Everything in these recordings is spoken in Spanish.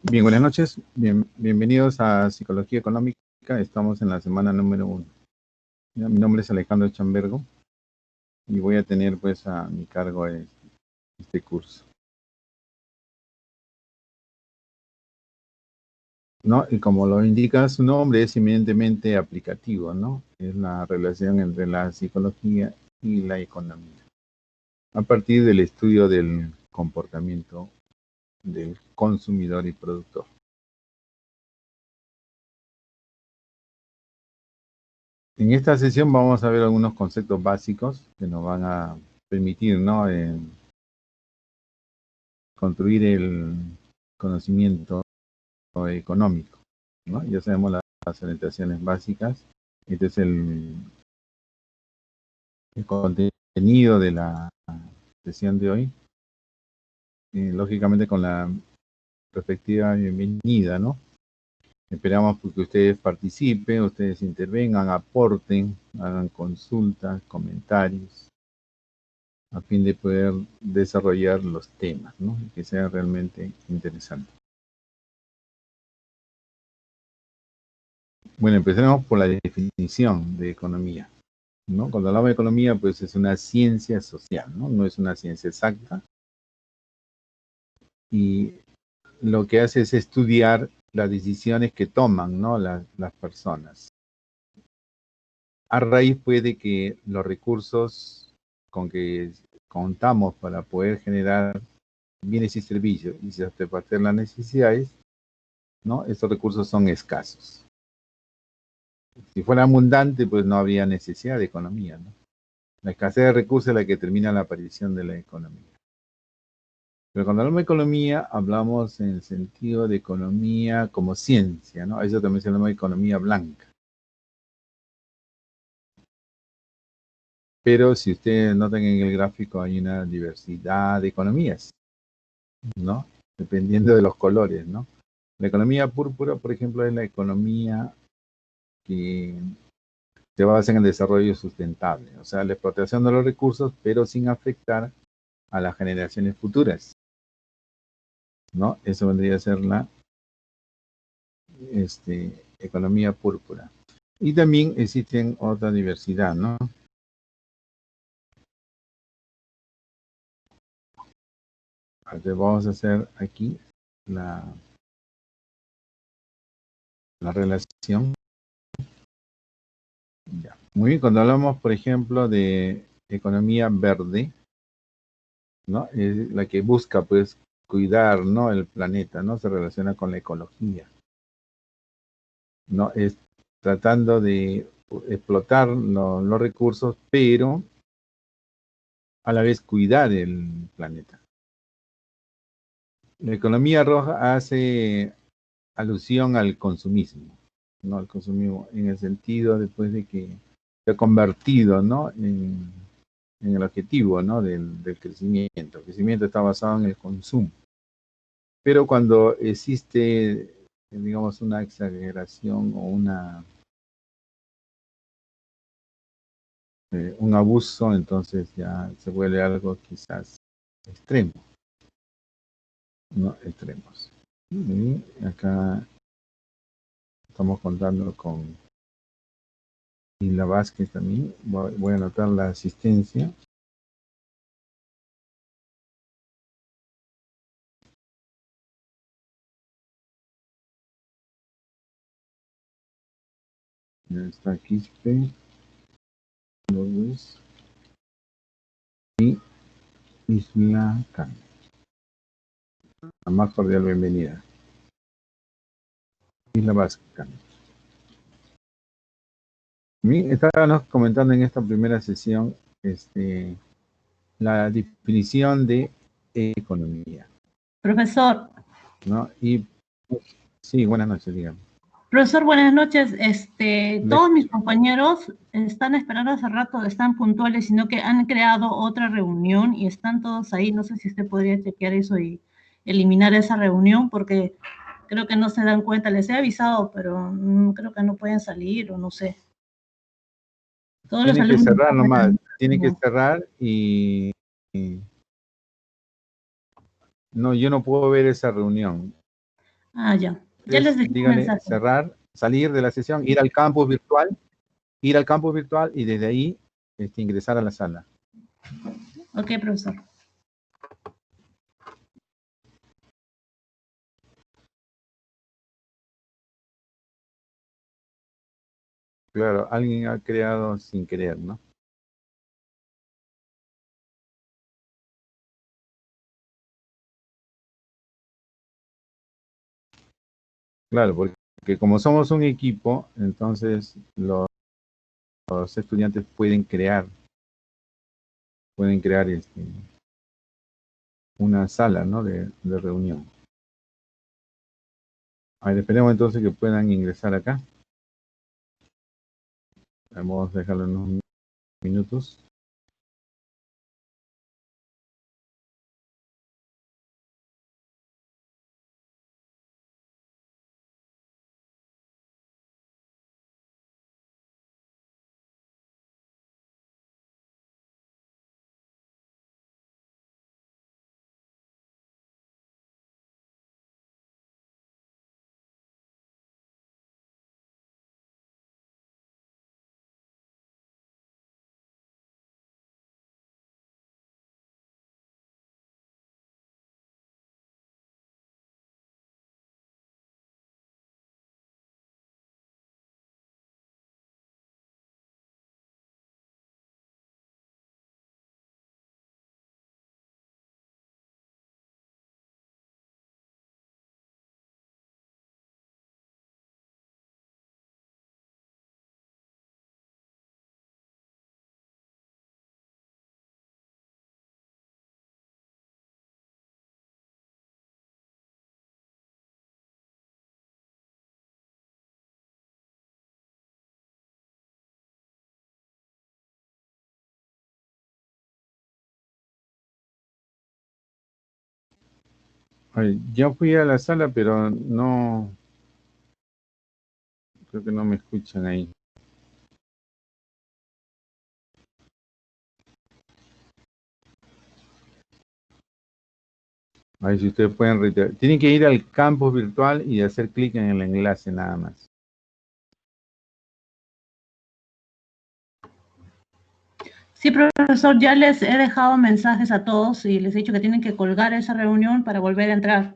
Bien, buenas noches. Bienvenidos a Psicología Económica. Estamos en la semana número 1. Mi nombre es Alejandro Chambergo y voy a tener pues a mi cargo este curso. ¿No? Y como lo indica su nombre, es eminentemente aplicativo, ¿no? Es la relación entre la psicología y la economía, a partir del estudio del comportamiento del consumidor y productor. En esta sesión vamos a ver algunos conceptos básicos que nos van a permitir, ¿no?, construir el conocimiento económico, ¿no? Ya sabemos las orientaciones básicas. Este es el contenido de la sesión de hoy. Lógicamente con la respectiva bienvenida, ¿no? Esperamos que ustedes participen, ustedes intervengan, aporten, hagan consultas, comentarios, a fin de poder desarrollar los temas, ¿no? Que sean realmente interesantes. Bueno, empecemos por la definición de economía, ¿no? Cuando hablamos de economía, pues es una ciencia social, ¿no? No es una ciencia exacta. Y lo que hace es estudiar las decisiones que toman, ¿no?, las personas. A raíz, pues, de que los recursos con que contamos para poder generar bienes y servicios y satisfacer las necesidades, ¿no?, estos recursos son escasos. Si fuera abundante, pues no habría necesidad de economía, ¿no? La escasez de recursos es la que determina la aparición de la economía. Pero cuando hablamos de economía, hablamos en el sentido de economía como ciencia, ¿no? A eso también se llama economía blanca. Pero si ustedes notan en el gráfico, hay una diversidad de economías, ¿no? Dependiendo de los colores, ¿no? La economía púrpura, por ejemplo, es la economía que se basa en el desarrollo sustentable, o sea, la explotación de los recursos, pero sin afectar a las generaciones futuras, ¿no? Eso vendría a ser la economía púrpura. Y también existen otra diversidad, ¿no? Entonces vamos a hacer aquí la relación. Ya. Muy bien, cuando hablamos, por ejemplo, de economía verde, ¿no?, es la que busca, pues, cuidar, ¿no?, el planeta, ¿no? Se relaciona con la ecología, ¿no? Es tratando de explotar los recursos, pero a la vez cuidar el planeta. La economía roja hace alusión al consumismo, ¿no? Al consumismo en el sentido después de que se ha convertido, ¿no?, en el objetivo, ¿no?, del crecimiento. El crecimiento está basado en el consumo. Pero cuando existe, digamos, una exageración o un abuso, entonces ya se vuelve algo quizás extremo, ¿no? Extremos. Y acá estamos contando con Isla Vázquez también. Voy a anotar la asistencia. Ya está Quispe, Luis y Isla Can. La más cordial bienvenida. Isla Vázquez. Estábamos comentando en esta primera sesión la definición de economía, Profesor. ¿no? Y sí, buenas noches, dígame. Profesor, buenas noches. Todos mis compañeros están esperando hace rato, están puntuales, sino que han creado otra reunión y están todos ahí. No sé si usted podría chequear eso y eliminar esa reunión, porque creo que no se dan cuenta. Les he avisado, pero creo que no pueden salir o no sé. Todos tienen que cerrar nomás, tienen que cerrar y no, yo no puedo ver esa reunión. Ah, ya. Ya les dejé un Dígale mensaje. cerrar, salir de la sesión, ir al campus virtual y desde ahí ingresar a la sala. Ok, profesor. Claro, alguien ha creado sin querer, ¿no? Claro, porque como somos un equipo, entonces los estudiantes pueden crear una sala, ¿no? de reunión. A ver, esperemos entonces que puedan ingresar acá. Vamos a dejarlo en unos minutos. A ver, ya fui a la sala, pero no, creo que no me escuchan ahí. A ver si ustedes pueden retirar. Tienen que ir al campus virtual y hacer clic en el enlace nada más. Sí, profesor, ya les he dejado mensajes a todos y les he dicho que tienen que colgar esa reunión para volver a entrar.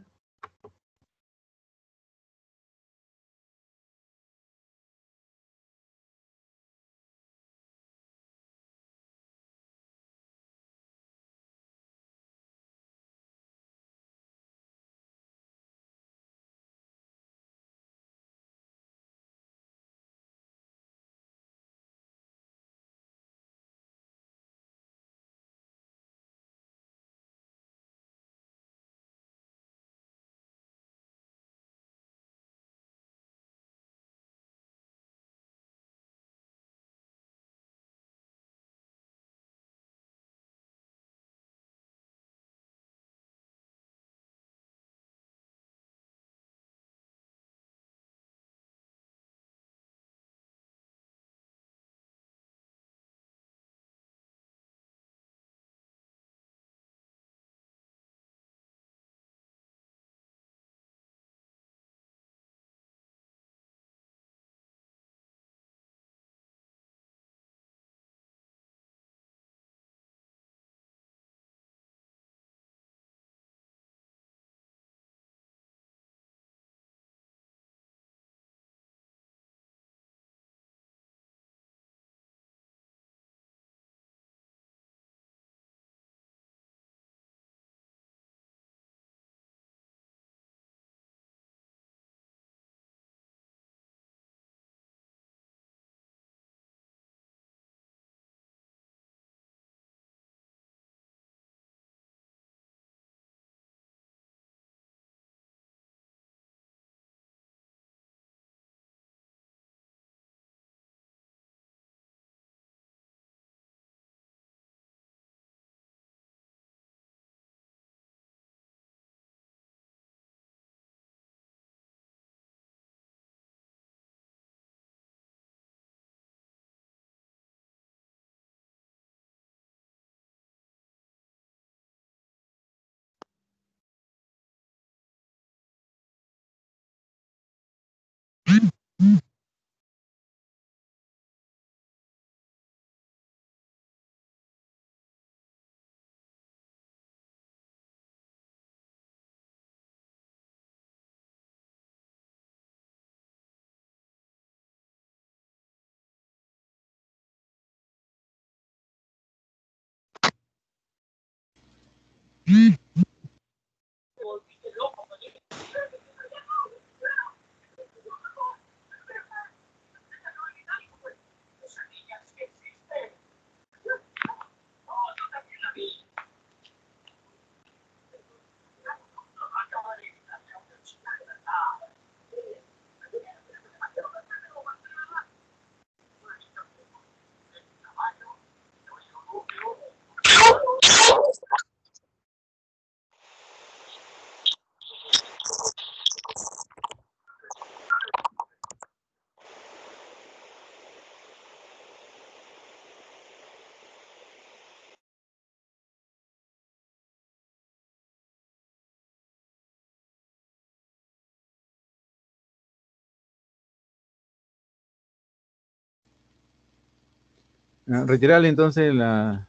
Reiterarle entonces la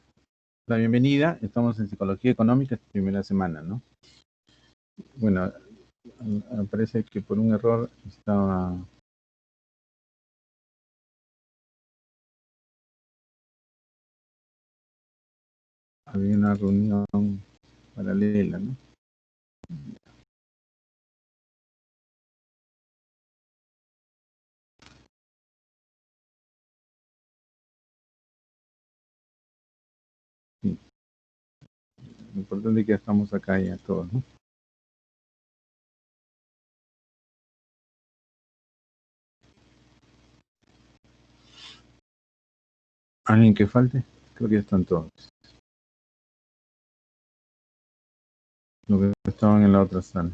bienvenida. Estamos en Psicología Económica, primera semana, ¿no? Bueno, parece que por un error había una reunión paralela, ¿no? Sí. Lo importante es que estamos acá ya todos, ¿no? ¿Alguien que falte? Creo que ya están todos. Los que estaban en la otra sala.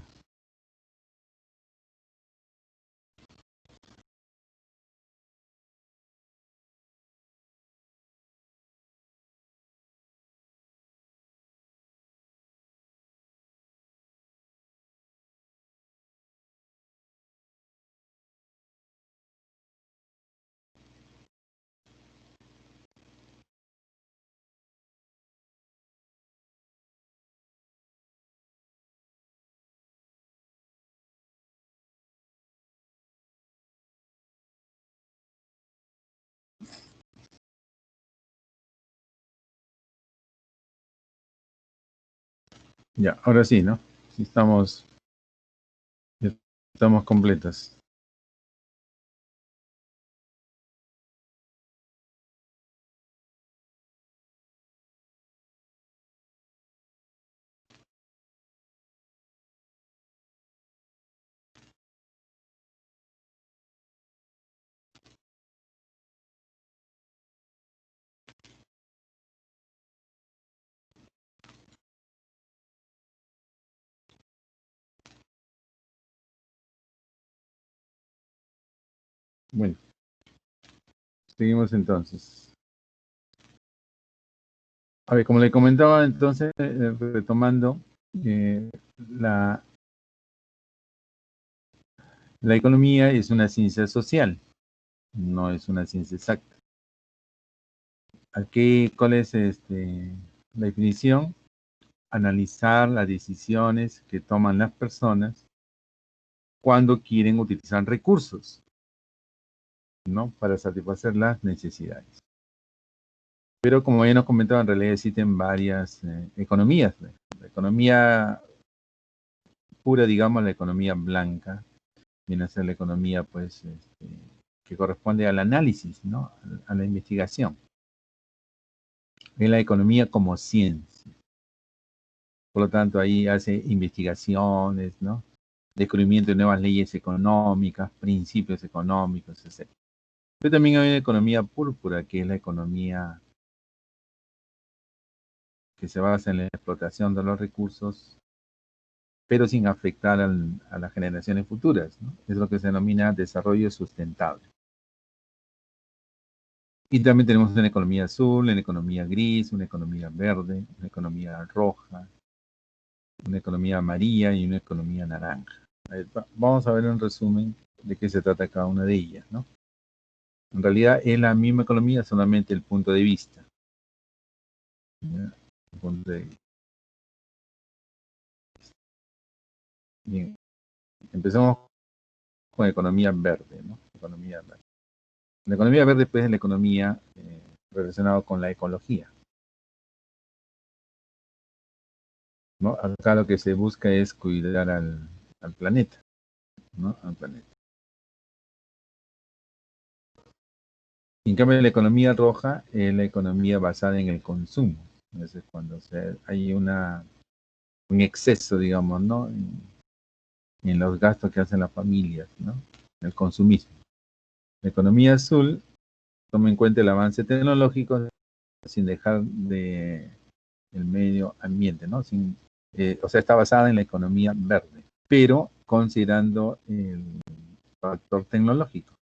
Ya, ahora sí, ¿no? Sí estamos completas. Bueno, seguimos entonces. A ver, como le comentaba entonces, retomando, la economía es una ciencia social, no es una ciencia exacta. Aquí, ¿cuál es la definición? Analizar las decisiones que toman las personas cuando quieren utilizar recursos, ¿no? Para satisfacer las necesidades. Pero como ya nos comentaba, en realidad existen varias economías. La economía pura, digamos, la economía blanca, viene a ser la economía, pues, que corresponde al análisis, ¿no? A la investigación. Es la economía como ciencia. Por lo tanto, ahí hace investigaciones, ¿no? Descubrimiento de nuevas leyes económicas, principios económicos, etc. Pero también hay una economía púrpura, que es la economía que se basa en la explotación de los recursos, pero sin afectar a las generaciones futuras, ¿no? Es lo que se denomina desarrollo sustentable. Y también tenemos una economía azul, una economía gris, una economía verde, una economía roja, una economía amarilla y una economía naranja. Vamos a ver un resumen de qué se trata cada una de ellas, ¿no? En realidad es la misma economía, solamente el punto de vista. ¿Ya? El punto de vista. Bien, empezamos con economía verde, ¿no? Economía verde. La economía verde, pues, es la economía relacionada con la ecología, ¿no? Acá lo que se busca es cuidar al planeta, ¿no? Al planeta. En cambio, la economía roja es la economía basada en el consumo. Es cuando hay un exceso, digamos, ¿no? En los gastos que hacen las familias, ¿no? El consumismo. La economía azul toma en cuenta el avance tecnológico sin dejar de el medio ambiente, ¿no? O sea, está basada en la economía verde, pero considerando el factor tecnológico.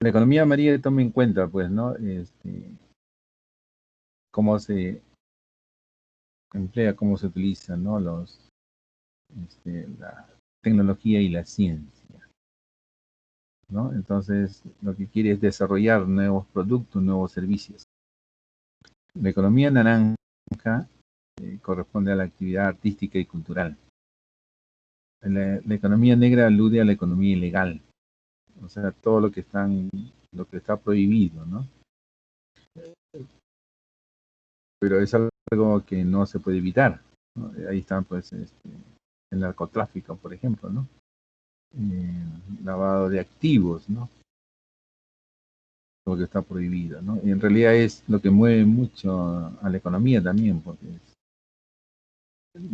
La economía amarilla toma en cuenta, pues, ¿no? Cómo se emplea, cómo se utiliza, ¿no? La tecnología y la ciencia, ¿no? Entonces, lo que quiere es desarrollar nuevos productos, nuevos servicios. La economía naranja corresponde a la actividad artística y cultural. La economía negra alude a la economía ilegal, o sea, todo lo que está prohibido, ¿no? Pero es algo que no se puede evitar, ¿no? Ahí están, pues, el narcotráfico, por ejemplo, ¿no? Lavado de activos, ¿no? Lo que está prohibido, ¿no? Y en realidad es lo que mueve mucho a la economía también, porque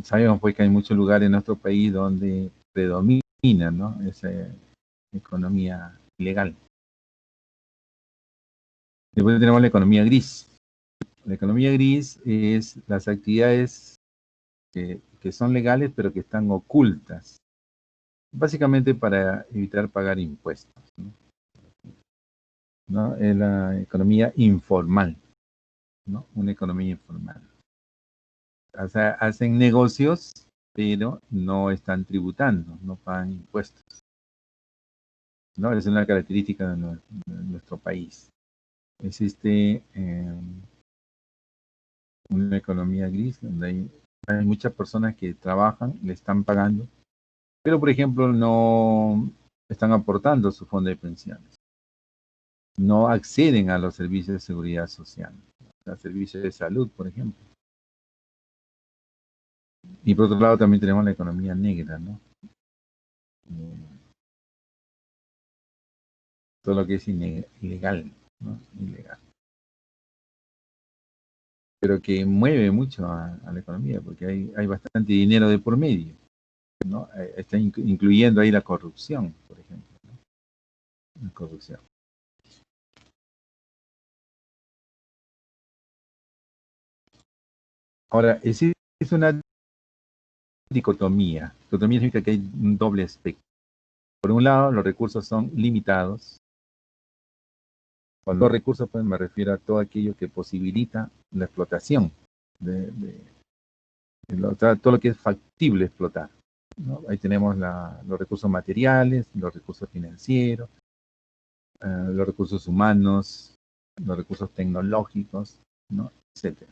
sabemos, pues, que hay muchos lugares en nuestro país donde predomina, ¿no? Esa economía ilegal. Después tenemos la economía gris. La economía gris es las actividades que son legales pero que están ocultas, básicamente para evitar pagar impuestos, ¿no? Es la economía informal, ¿no? Una economía informal. O sea, hacen negocios pero no están tributando, no pagan impuestos, ¿no? Es una característica de nuestro país. Existe una economía gris donde hay muchas personas que trabajan, le están pagando, pero por ejemplo no están aportando su fondo de pensiones, no acceden a los servicios de seguridad social, a servicios de salud, por ejemplo. Y por otro lado también tenemos la economía negra, ¿no? Todo lo que es ilegal, ¿no? Ilegal. Pero que mueve mucho a la economía, porque hay bastante dinero de por medio, ¿no? Está incluyendo ahí la corrupción, por ejemplo, ¿no? La corrupción. Ahora, es una dicotomía. Dicotomía significa que hay un doble aspecto. Por un lado, los recursos son limitados. Cuando los recursos, pues, me refiero a todo aquello que posibilita la explotación, todo lo que es factible explotar, ¿no? Ahí tenemos los recursos materiales, los recursos financieros, los recursos humanos, los recursos tecnológicos, ¿no? Etcétera.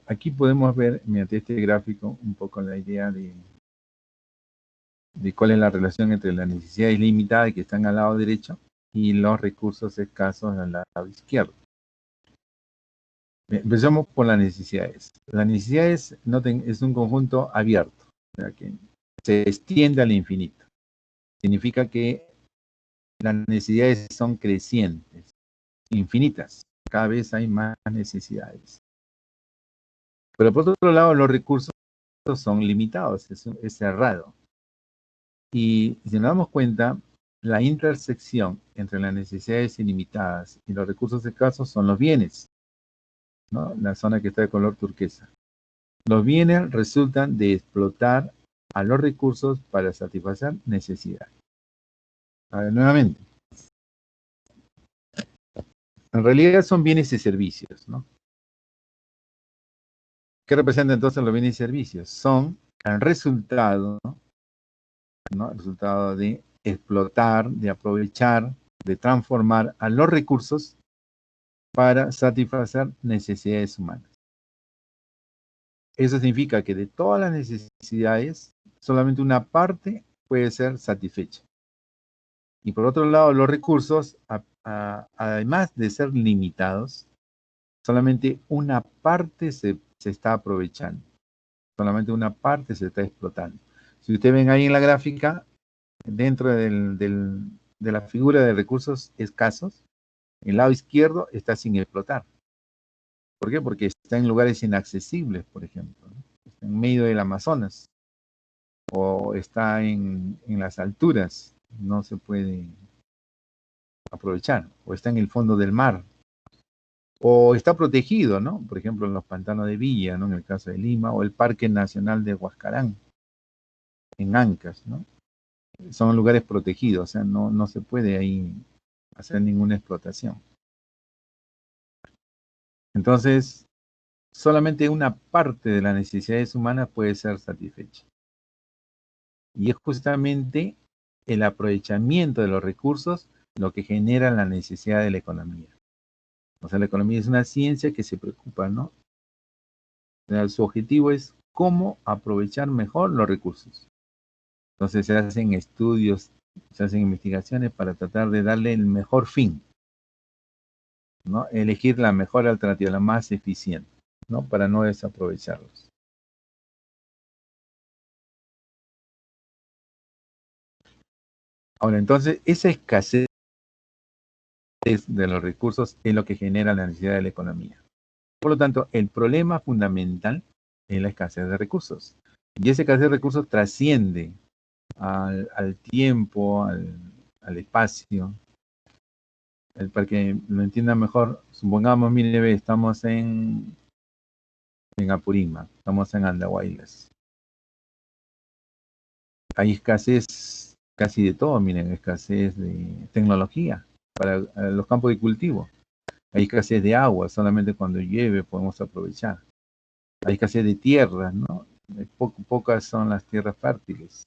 Aquí podemos ver, mediante este gráfico, un poco la idea de cuál es la relación entre las necesidades limitadas que están al lado derecho y los recursos escasos al lado izquierdo. Empezamos por las necesidades. Las necesidades, noten, es un conjunto abierto, o sea, que se extiende al infinito. Significa que las necesidades son crecientes, infinitas. Cada vez hay más necesidades. Pero por otro lado, los recursos son limitados, es cerrado. Y si nos damos cuenta, la intersección entre las necesidades ilimitadas y los recursos escasos son los bienes, ¿no? La zona que está de color turquesa. Los bienes resultan de explotar a los recursos para satisfacer necesidades. A ver, nuevamente. En realidad son bienes y servicios, ¿no? ¿Qué representan entonces los bienes y servicios? Son el resultado, ¿no? El resultado de explotar, de aprovechar, de transformar a los recursos para satisfacer necesidades humanas. Eso significa que de todas las necesidades, solamente una parte puede ser satisfecha. Y por otro lado, los recursos, además de ser limitados, solamente una parte se está aprovechando. Solamente una parte se está explotando. Si ustedes ven ahí en la gráfica, dentro de la figura de recursos escasos, el lado izquierdo está sin explotar. ¿Por qué? Porque está en lugares inaccesibles, por ejemplo, ¿no? Está en medio del Amazonas o está en las alturas, no se puede aprovechar, o está en el fondo del mar, o está protegido, ¿no? Por ejemplo, en los pantanos de Villa, ¿no? En el caso de Lima, o el Parque Nacional de Huascarán, en Ancash, ¿no? Son lugares protegidos, o sea, no se puede ahí hacer ninguna explotación. Entonces, solamente una parte de las necesidades humanas puede ser satisfecha. Y es justamente el aprovechamiento de los recursos lo que genera la necesidad de la economía. O sea, la economía es una ciencia que se preocupa, ¿no? O sea, su objetivo es cómo aprovechar mejor los recursos. Entonces se hacen estudios, se hacen investigaciones para tratar de darle el mejor fin, ¿no? Elegir la mejor alternativa, la más eficiente, ¿no? Para no desaprovecharlos. Ahora, entonces, esa escasez de los recursos es lo que genera la necesidad de la economía. Por lo tanto, el problema fundamental es la escasez de recursos. Y esa escasez de recursos trasciende al tiempo, al espacio. Para que lo entiendan mejor, supongamos, mire, estamos en Apurímac, estamos en Andahuaylas. Hay escasez casi de todo, miren, escasez de tecnología para los campos de cultivo. Hay escasez de agua, solamente cuando llueve podemos aprovechar. Hay escasez de tierras, ¿no? Pocas son las tierras fértiles.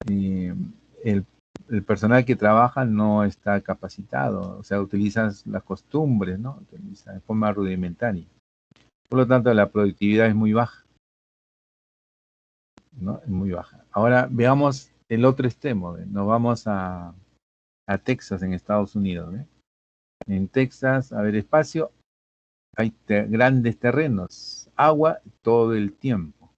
El, el personal que trabaja no está capacitado, o sea, utiliza las costumbres, ¿no? Utiliza de forma rudimentaria. Por lo tanto, la productividad es muy baja, ¿no? Es muy baja. Ahora veamos el otro extremo, ¿ve? Nos vamos a Texas, en Estados Unidos, ¿ve? En Texas, a ver, espacio, hay grandes terrenos, agua todo el tiempo,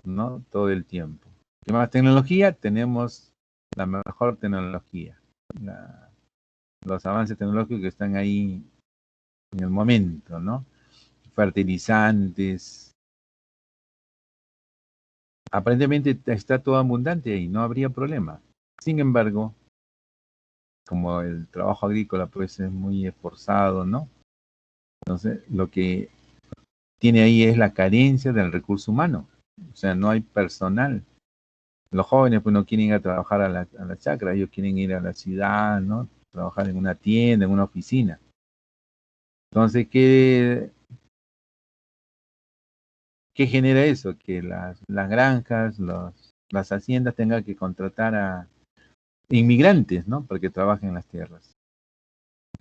¿no? Todo el tiempo. ¿Qué más tecnología? Tenemos la mejor tecnología. Los avances tecnológicos que están ahí en el momento, ¿no? Fertilizantes. Aparentemente está todo abundante ahí, no habría problema. Sin embargo, como el trabajo agrícola pues es muy esforzado, ¿no? Entonces, lo que tiene ahí es la carencia del recurso humano. O sea, no hay personal. Los jóvenes pues no quieren ir a trabajar a la chacra, ellos quieren ir a la ciudad, ¿no? Trabajar en una tienda, en una oficina. Entonces, ¿qué genera eso? Que las granjas, las haciendas tengan que contratar a inmigrantes, ¿no? Para que trabajen en las tierras.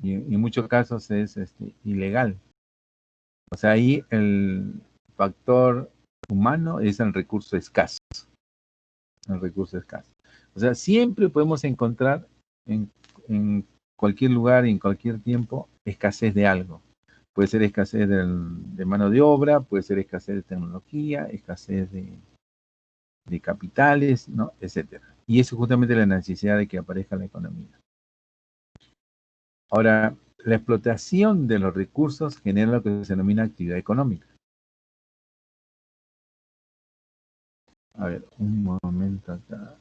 Y en muchos casos es ilegal. O sea, ahí el factor humano es el recurso escaso. El recurso escaso. O sea, siempre podemos encontrar en cualquier lugar y en cualquier tiempo escasez de algo. Puede ser escasez de mano de obra, puede ser escasez de tecnología, escasez de capitales, ¿no? Etcétera. Y eso es justamente la necesidad de que aparezca la economía. Ahora, la explotación de los recursos genera lo que se denomina actividad económica. A ver, un momento acá.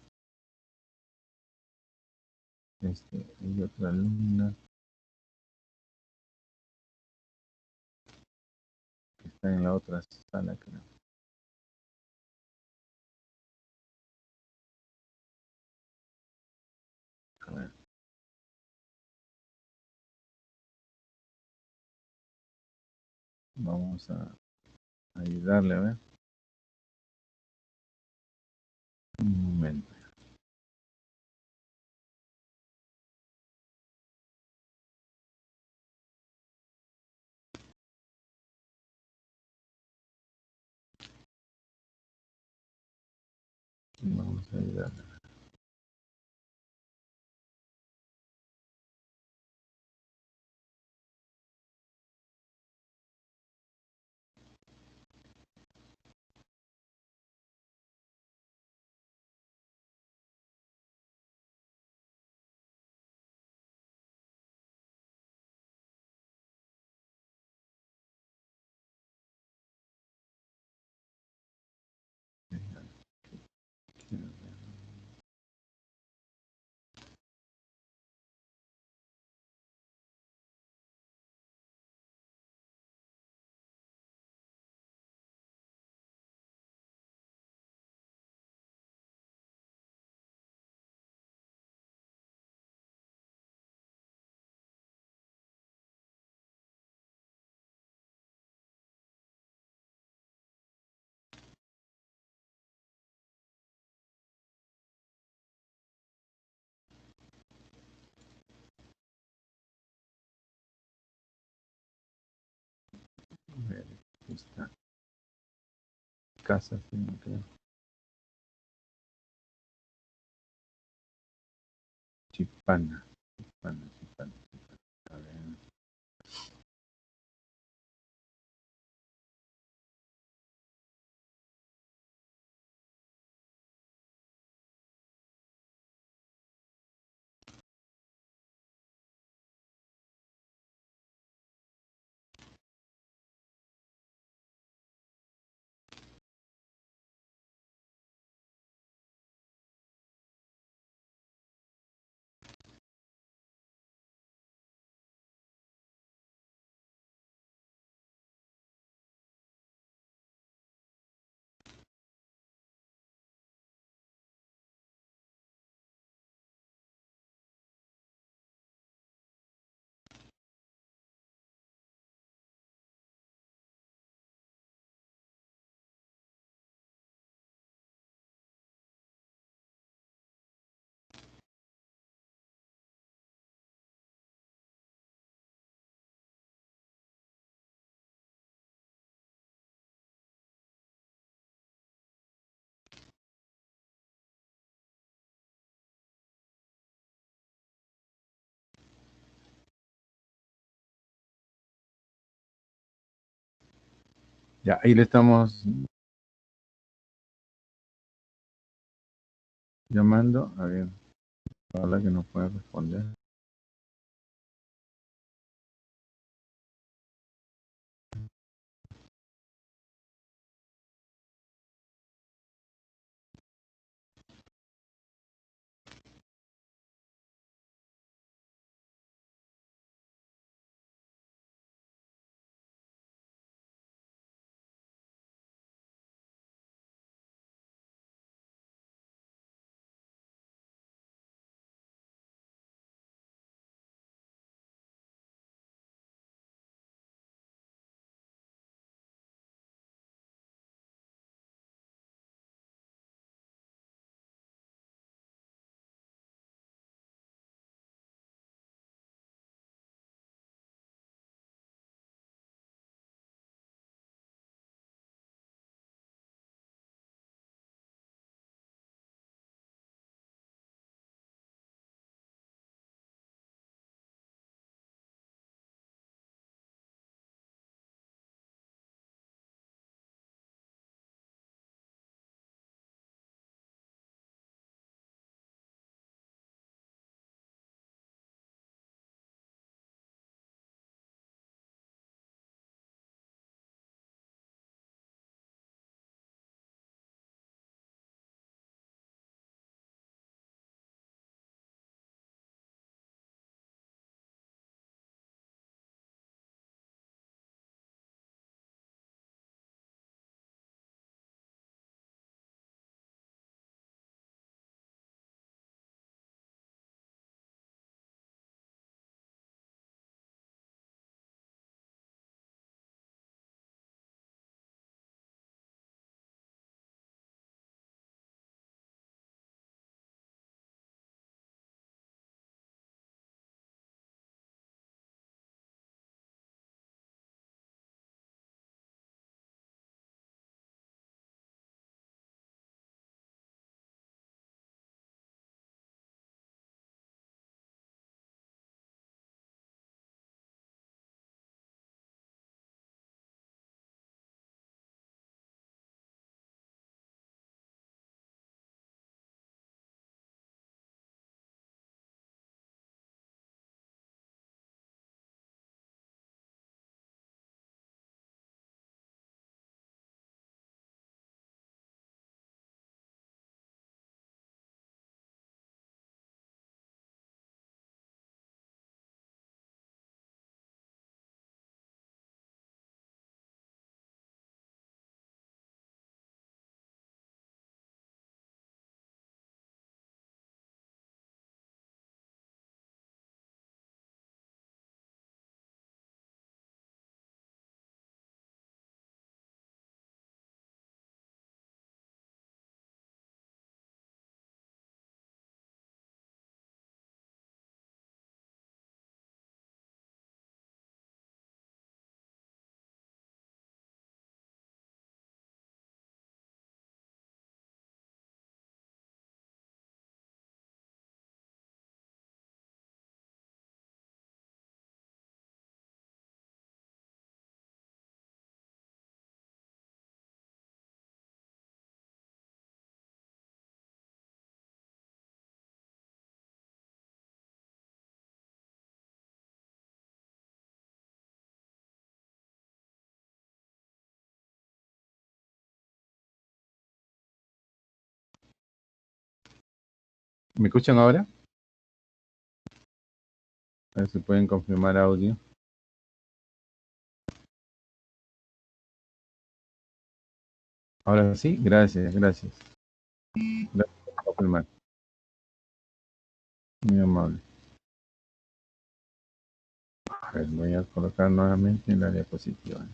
Hay otra alumna que está en la otra sala, creo. A ver. Vamos a ayudarle, a ver. Un momento. Vamos a ayudarle. A ver, aquí está. Casa, sí, creo. Chipana. Chipana, Chipana. A ver. Ya, ahí le estamos llamando. A ver, ojalá que nos pueda responder. ¿Me escuchan ahora? A ver si pueden confirmar audio. Ahora sí, gracias. Gracias por confirmar. Muy amable. A ver, voy a colocar nuevamente en la diapositiva.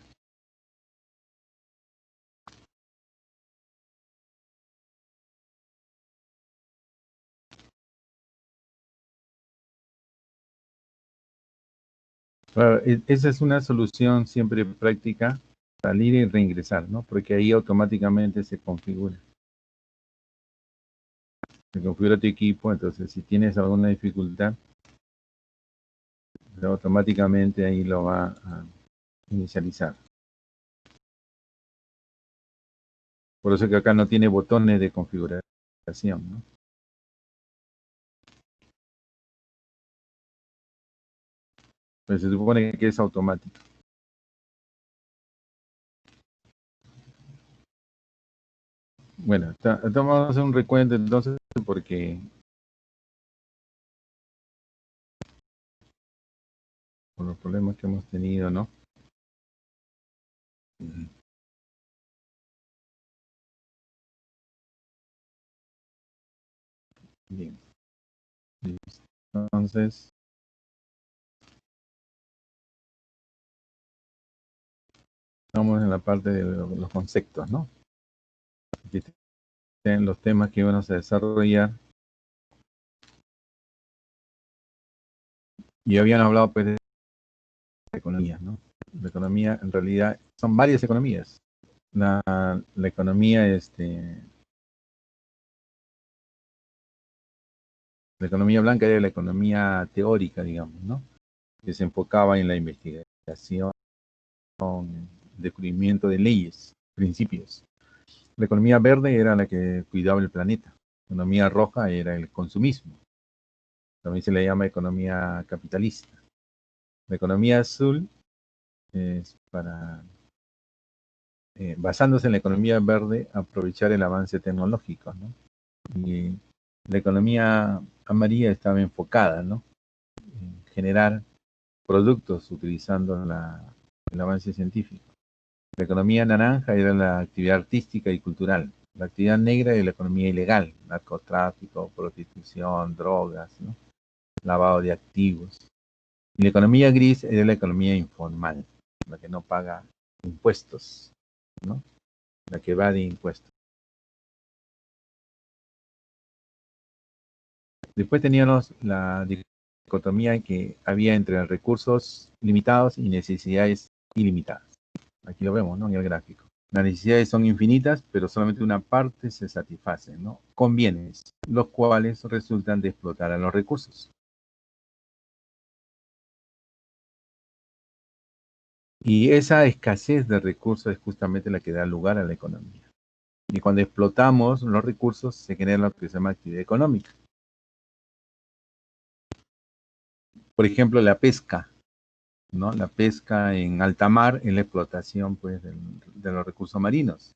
Claro, esa es una solución siempre práctica, salir y reingresar, ¿no? Porque ahí automáticamente se configura. Se configura tu equipo, entonces si tienes alguna dificultad, automáticamente ahí lo va a inicializar. Por eso que acá no tiene botones de configuración, ¿no? Pero se supone que es automático. Bueno, vamos a hacer un recuento entonces porque por los problemas que hemos tenido, ¿no? Bien. Entonces, estamos en la parte de los conceptos, ¿no? Aquí están los temas que vamos a desarrollar. Y habían hablado pues de economía, ¿no? La economía en realidad son varias economías. La economía, la economía blanca era la economía teórica, digamos, ¿no? Que se enfocaba en la investigación, descubrimiento de leyes, principios. La economía verde era la que cuidaba el planeta. La economía roja era el consumismo. También se le llama economía capitalista. La economía azul es para, basándose en la economía verde, aprovechar el avance tecnológico, ¿no? Y la economía amarilla estaba enfocada, ¿no? En generar productos utilizando el avance científico. La economía naranja era la actividad artística y cultural. La actividad negra era la economía ilegal, narcotráfico, prostitución, drogas, ¿no? Lavado de activos. Y la economía gris era la economía informal, la que no paga impuestos, ¿no? La que va de impuestos. Después teníamos la dicotomía que había entre recursos limitados y necesidades ilimitadas. Aquí lo vemos, ¿no? En el gráfico. Las necesidades son infinitas, pero solamente una parte se satisface, ¿no? Con bienes, los cuales resultan de explotar a los recursos. Y esa escasez de recursos es justamente la que da lugar a la economía. Y cuando explotamos los recursos, se genera lo que se llama actividad económica. Por ejemplo, la pesca, ¿no? La pesca en alta mar es la explotación pues, de los recursos marinos.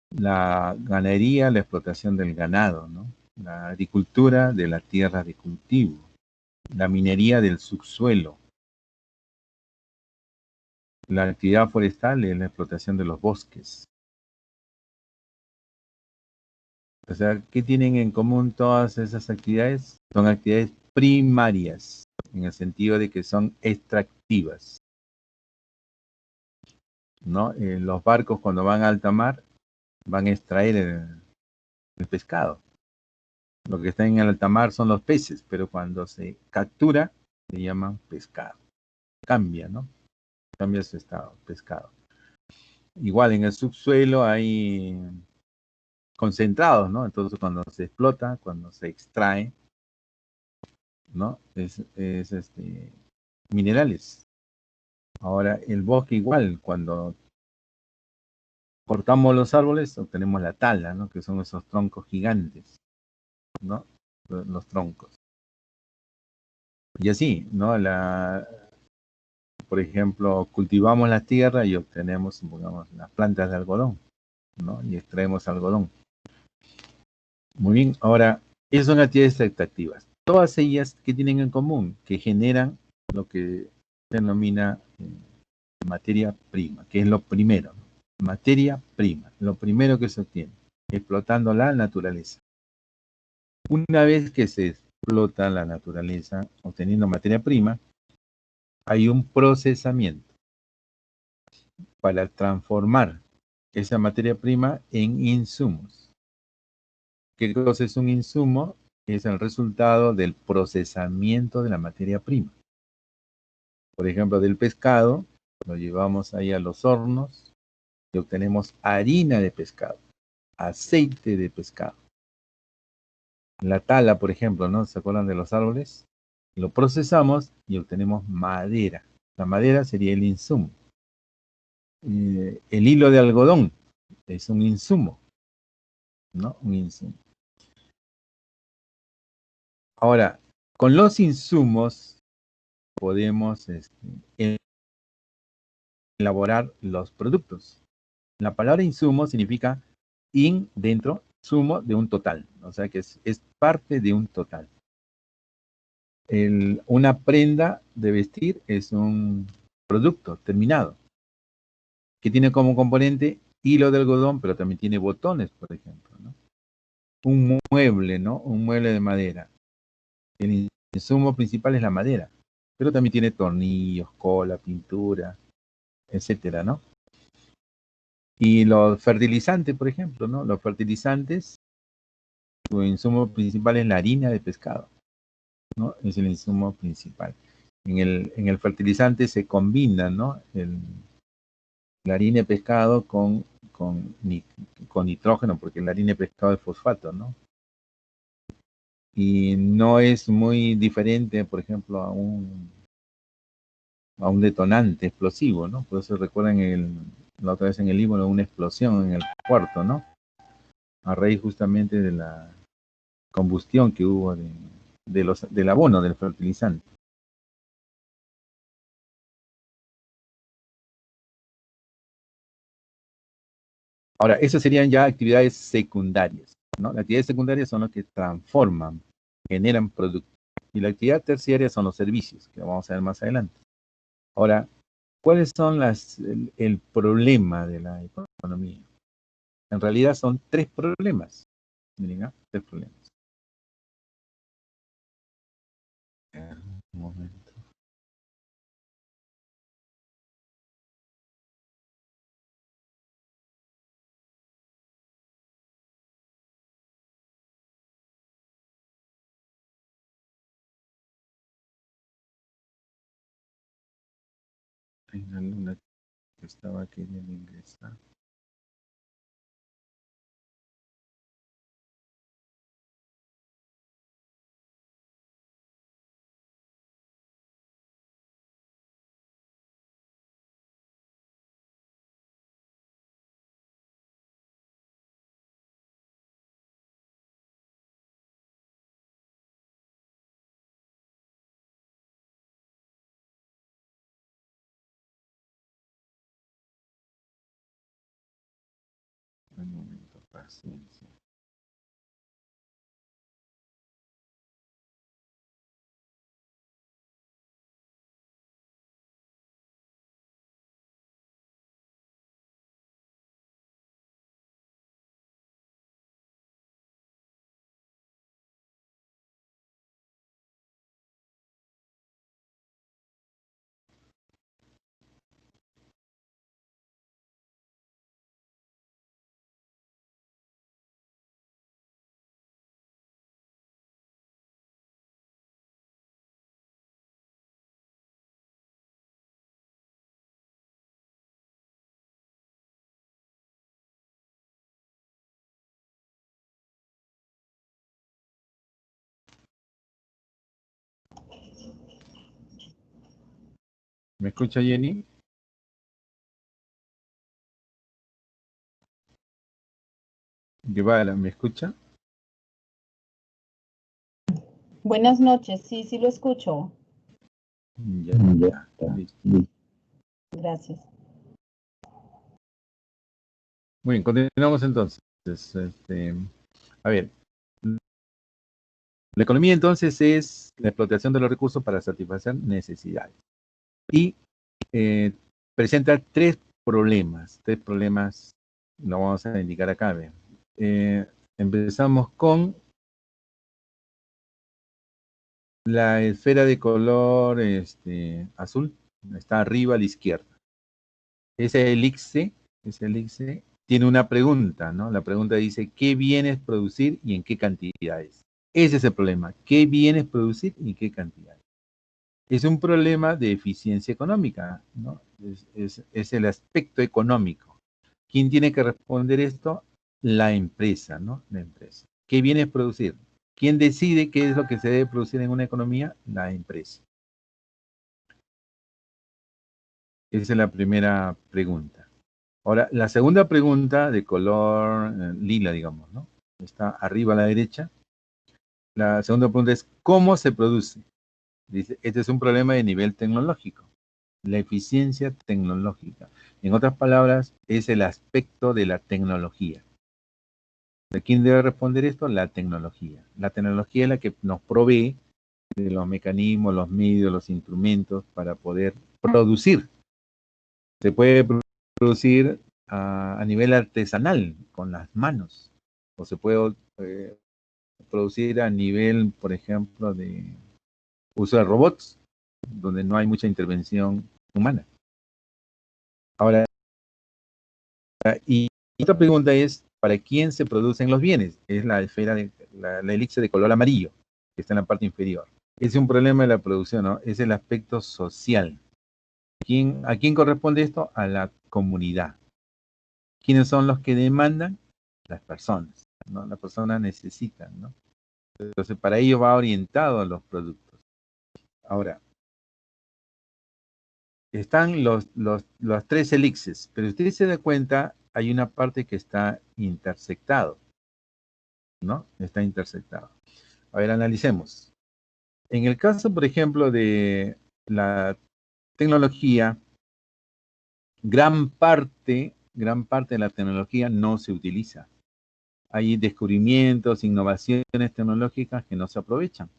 La ganadería, la explotación del ganado, ¿no? La agricultura de la tierra de cultivo. La minería del subsuelo. La actividad forestal es la explotación de los bosques. O sea, ¿qué tienen en común todas esas actividades? Son actividades primarias, en el sentido de que son extractivas, ¿no? Los barcos cuando van a alta mar van a extraer el pescado. Lo que está en alta mar son los peces, pero cuando se captura se llaman pescado. Cambia, ¿no? Cambia su estado, pescado. Igual en el subsuelo hay concentrados, ¿no? Entonces cuando se explota, cuando se extrae, ¿no? Es minerales. Ahora, el bosque igual, cuando cortamos los árboles, obtenemos la tala, ¿no? Que son esos troncos gigantes, ¿no? Los troncos. Y así, ¿no? Por ejemplo, cultivamos la tierra y obtenemos, supongamos, las plantas de algodón, ¿no? Y extraemos algodón. Muy bien, ahora Esas son actividades extractivas. Todas ellas que tienen en común, que generan lo que se denomina materia prima, que es lo primero. Materia prima, lo primero que se obtiene, explotando la naturaleza. Una vez que se explota la naturaleza, obteniendo materia prima, hay un procesamiento para transformar esa materia prima en insumos. ¿Qué cosa es un insumo? Es el resultado del procesamiento de la materia prima. Por ejemplo, del pescado, lo llevamos ahí a los hornos y obtenemos harina de pescado, aceite de pescado. La tala, por ejemplo, ¿no? ¿Se acuerdan de los árboles? Lo procesamos y obtenemos madera. La madera sería el insumo. El hilo de algodón es un insumo, ¿no? Un insumo. Ahora, con los insumos podemos elaborar los productos. La palabra insumo significa in, dentro, sumo de un total. O sea que es parte de un total. Una prenda de vestir es un producto terminado que tiene como componente hilo de algodón, pero también tiene botones, por ejemplo, ¿no? Un mueble, ¿no? Un mueble de madera. El insumo principal es la madera, pero también tiene tornillos, cola, pintura, etcétera, ¿no? Y los fertilizantes, por ejemplo, ¿no? Los fertilizantes, su insumo principal es la harina de pescado, ¿no? Es el insumo principal. En el fertilizante se combina, ¿no? La harina de pescado con nitrógeno, porque la harina de pescado es fosfato, ¿no? Y no es muy diferente, por ejemplo, a un detonante explosivo, ¿no? Por eso recuerdan la otra vez en el libro una explosión en el cuarto, ¿no? A raíz justamente de la combustión que hubo del abono, del fertilizante. Ahora, esas serían ya actividades secundarias, ¿no? Las actividades secundarias son las que transforman, generan productos. Y la actividad terciaria son los servicios, que vamos a ver más adelante. Ahora, ¿cuáles son el problema de la economía? En realidad son tres problemas. Miren, ¿ah? Tres problemas. Un momento. Hay una alumna que estaba queriendo ingresar. Un momento, paciencia. ¿Me escucha, Jenny? Guevara, ¿me escucha? Buenas noches, sí lo escucho. Ya está, listo. Gracias. Muy bien, continuamos entonces. A ver, La economía entonces es la explotación de los recursos para satisfacer necesidades. Y presenta tres problemas, lo vamos a indicar acá. Vean. Empezamos con la esfera de color azul, está arriba a la izquierda. Ese elixir tiene una pregunta, ¿no? La pregunta dice, ¿qué bienes producir y en qué cantidades? Ese es el problema, ¿qué bienes producir y en qué cantidades? Es un problema de eficiencia económica, ¿no? Es el aspecto económico. ¿Quién tiene que responder esto? La empresa, ¿no? La empresa. ¿Qué bienes producir? ¿Quién decide qué es lo que se debe producir en una economía? La empresa. Esa es la primera pregunta. Ahora, la segunda pregunta de color lila, digamos, ¿no? Está arriba a la derecha. La segunda pregunta es, ¿cómo se produce? Dice, este es un problema de nivel tecnológico. La eficiencia tecnológica. En otras palabras, es el aspecto de la tecnología. ¿De quién debe responder esto? La tecnología. La tecnología es la que nos provee de los mecanismos, los medios, los instrumentos para poder producir. Se puede producir a nivel artesanal, con las manos, o se puede producir a nivel, por ejemplo, de uso de robots, donde no hay mucha intervención humana. Ahora, y otra pregunta es, ¿para quién se producen los bienes? Es la esfera de la elixir de color amarillo, que está en la parte inferior. Es un problema de la producción, ¿no? Es el aspecto social. ¿A quién corresponde esto? A la comunidad. ¿Quiénes son los que demandan? Las personas, ¿no? Las personas necesitan, ¿no? Entonces, para ello va orientado a los productos. Ahora, están los tres elixires, pero si usted se da cuenta, hay una parte que está intersectado, ¿no? Está intersectado. A ver, analicemos. En el caso, por ejemplo, de la tecnología, gran parte de la tecnología no se utiliza. Hay descubrimientos, innovaciones tecnológicas que no se aprovechan.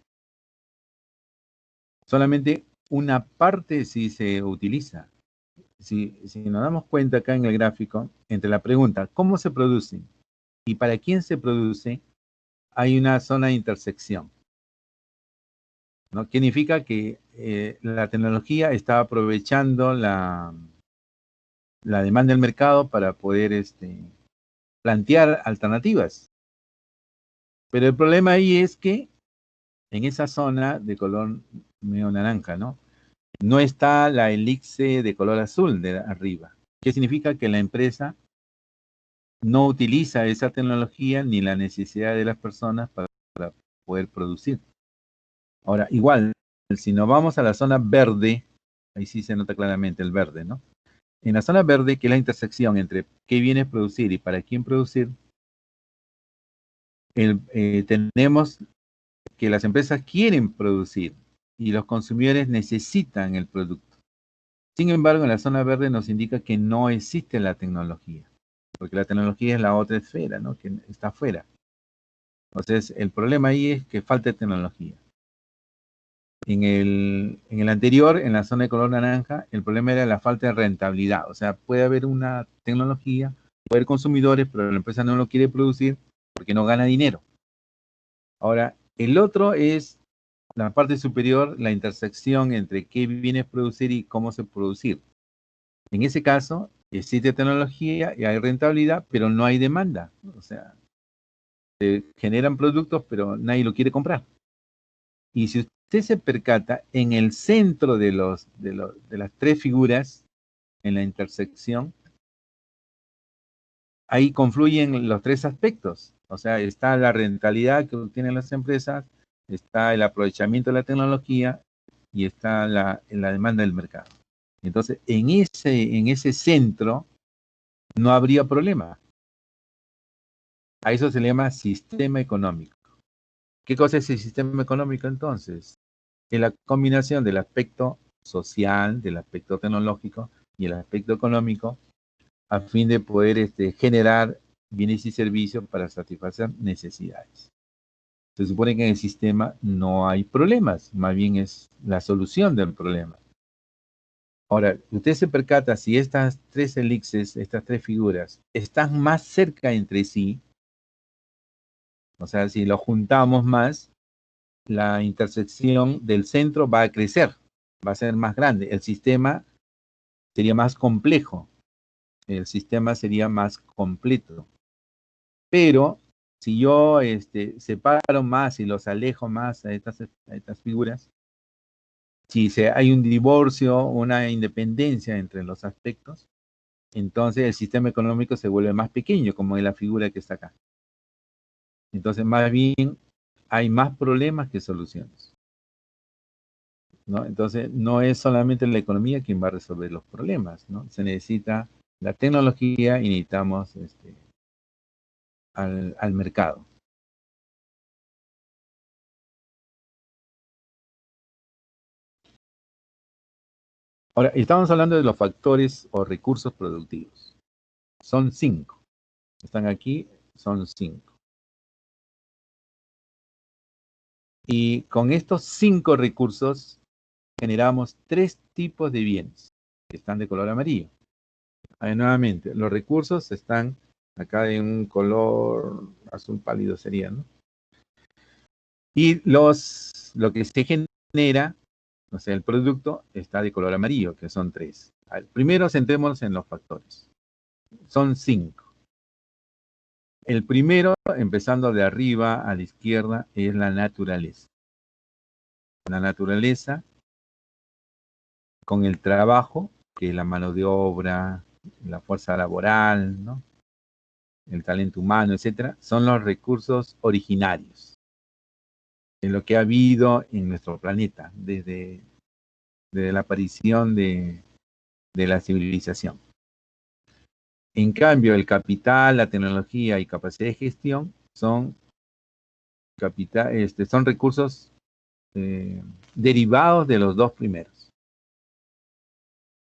Solamente una parte sí se utiliza. Si nos damos cuenta acá en el gráfico, entre la pregunta, ¿cómo se produce? Y para quién se produce, hay una zona de intersección, ¿no? Que significa que la tecnología está aprovechando la demanda del mercado para poder plantear alternativas. Pero el problema ahí es que en esa zona de color medio naranja, ¿no? No está la elixir de color azul de arriba. ¿Qué significa? Que la empresa no utiliza esa tecnología ni la necesidad de las personas para poder producir. Ahora, igual, si nos vamos a la zona verde, ahí sí se nota claramente el verde, ¿no? En la zona verde, que es la intersección entre qué bienes producir y para quién producir, tenemos que las empresas quieren producir y los consumidores necesitan el producto. Sin embargo, en la zona verde nos indica que no existe la tecnología, porque la tecnología es la otra esfera, ¿no? Que está afuera. Entonces, el problema ahí es que falta tecnología. En el anterior, en la zona de color naranja, el problema era la falta de rentabilidad. O sea, puede haber una tecnología, puede haber consumidores, pero la empresa no lo quiere producir porque no gana dinero. Ahora, el otro es la parte superior, la intersección entre qué bienes producir y cómo se producir. En ese caso, existe tecnología y hay rentabilidad, pero no hay demanda. O sea, se generan productos, pero nadie lo quiere comprar. Y si usted se percata, en el centro de las tres figuras, en la intersección, ahí confluyen los tres aspectos. O sea, está la rentabilidad que obtienen las empresas, está el aprovechamiento de la tecnología y está la demanda del mercado. Entonces, en ese centro no habría problema. A eso se le llama sistema económico. ¿Qué cosa es el sistema económico entonces? Es la combinación del aspecto social, del aspecto tecnológico y el aspecto económico a fin de poder generar bienes y servicios para satisfacer necesidades. Se supone que en el sistema no hay problemas, más bien es la solución del problema. Ahora, usted se percata si estas tres elipses, estas tres figuras, están más cerca entre sí, o sea, si lo juntamos más, la intersección del centro va a crecer, va a ser más grande. El sistema sería más complejo, el sistema sería más completo. Pero si yo separo más y los alejo más a estas figuras, si hay un divorcio, una independencia entre los aspectos, entonces el sistema económico se vuelve más pequeño, como en la figura que está acá. Entonces, más bien, hay más problemas que soluciones, ¿no? Entonces, no es solamente la economía quien va a resolver los problemas, ¿no? Se necesita la tecnología y necesitamos al mercado. Ahora, estamos hablando de los factores o recursos productivos. Son 5. Están aquí, son 5. Y con estos 5 recursos generamos 3 tipos de bienes que están de color amarillo. Nuevamente, los recursos están acá en un color azul pálido sería, ¿no? Y lo que se genera, o sea, el producto está de color amarillo, que son 3. Primero centrémonos en los factores. Son 5. El primero, empezando de arriba a la izquierda, es la naturaleza. La naturaleza con el trabajo, que es la mano de obra, la fuerza laboral, ¿no? El talento humano, etcétera, son los recursos originarios de lo que ha habido en nuestro planeta desde la aparición de la civilización. En cambio, el capital, la tecnología y capacidad de gestión son recursos derivados de los dos primeros.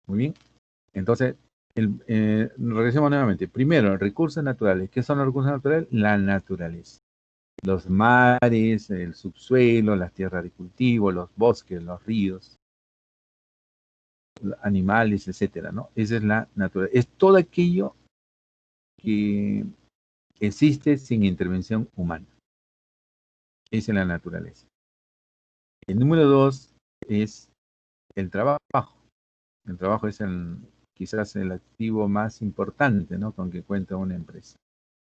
Muy bien. Entonces, regresemos nuevamente. Primero, recursos naturales. ¿Qué son los recursos naturales? La naturaleza. Los mares, el subsuelo, las tierras de cultivo, los bosques, los ríos, animales, etcétera, ¿no? Esa es la naturaleza. Es todo aquello que existe sin intervención humana. Esa es la naturaleza. El número 2 es el trabajo. El trabajo es quizás el activo más importante, ¿no? Con que cuenta una empresa.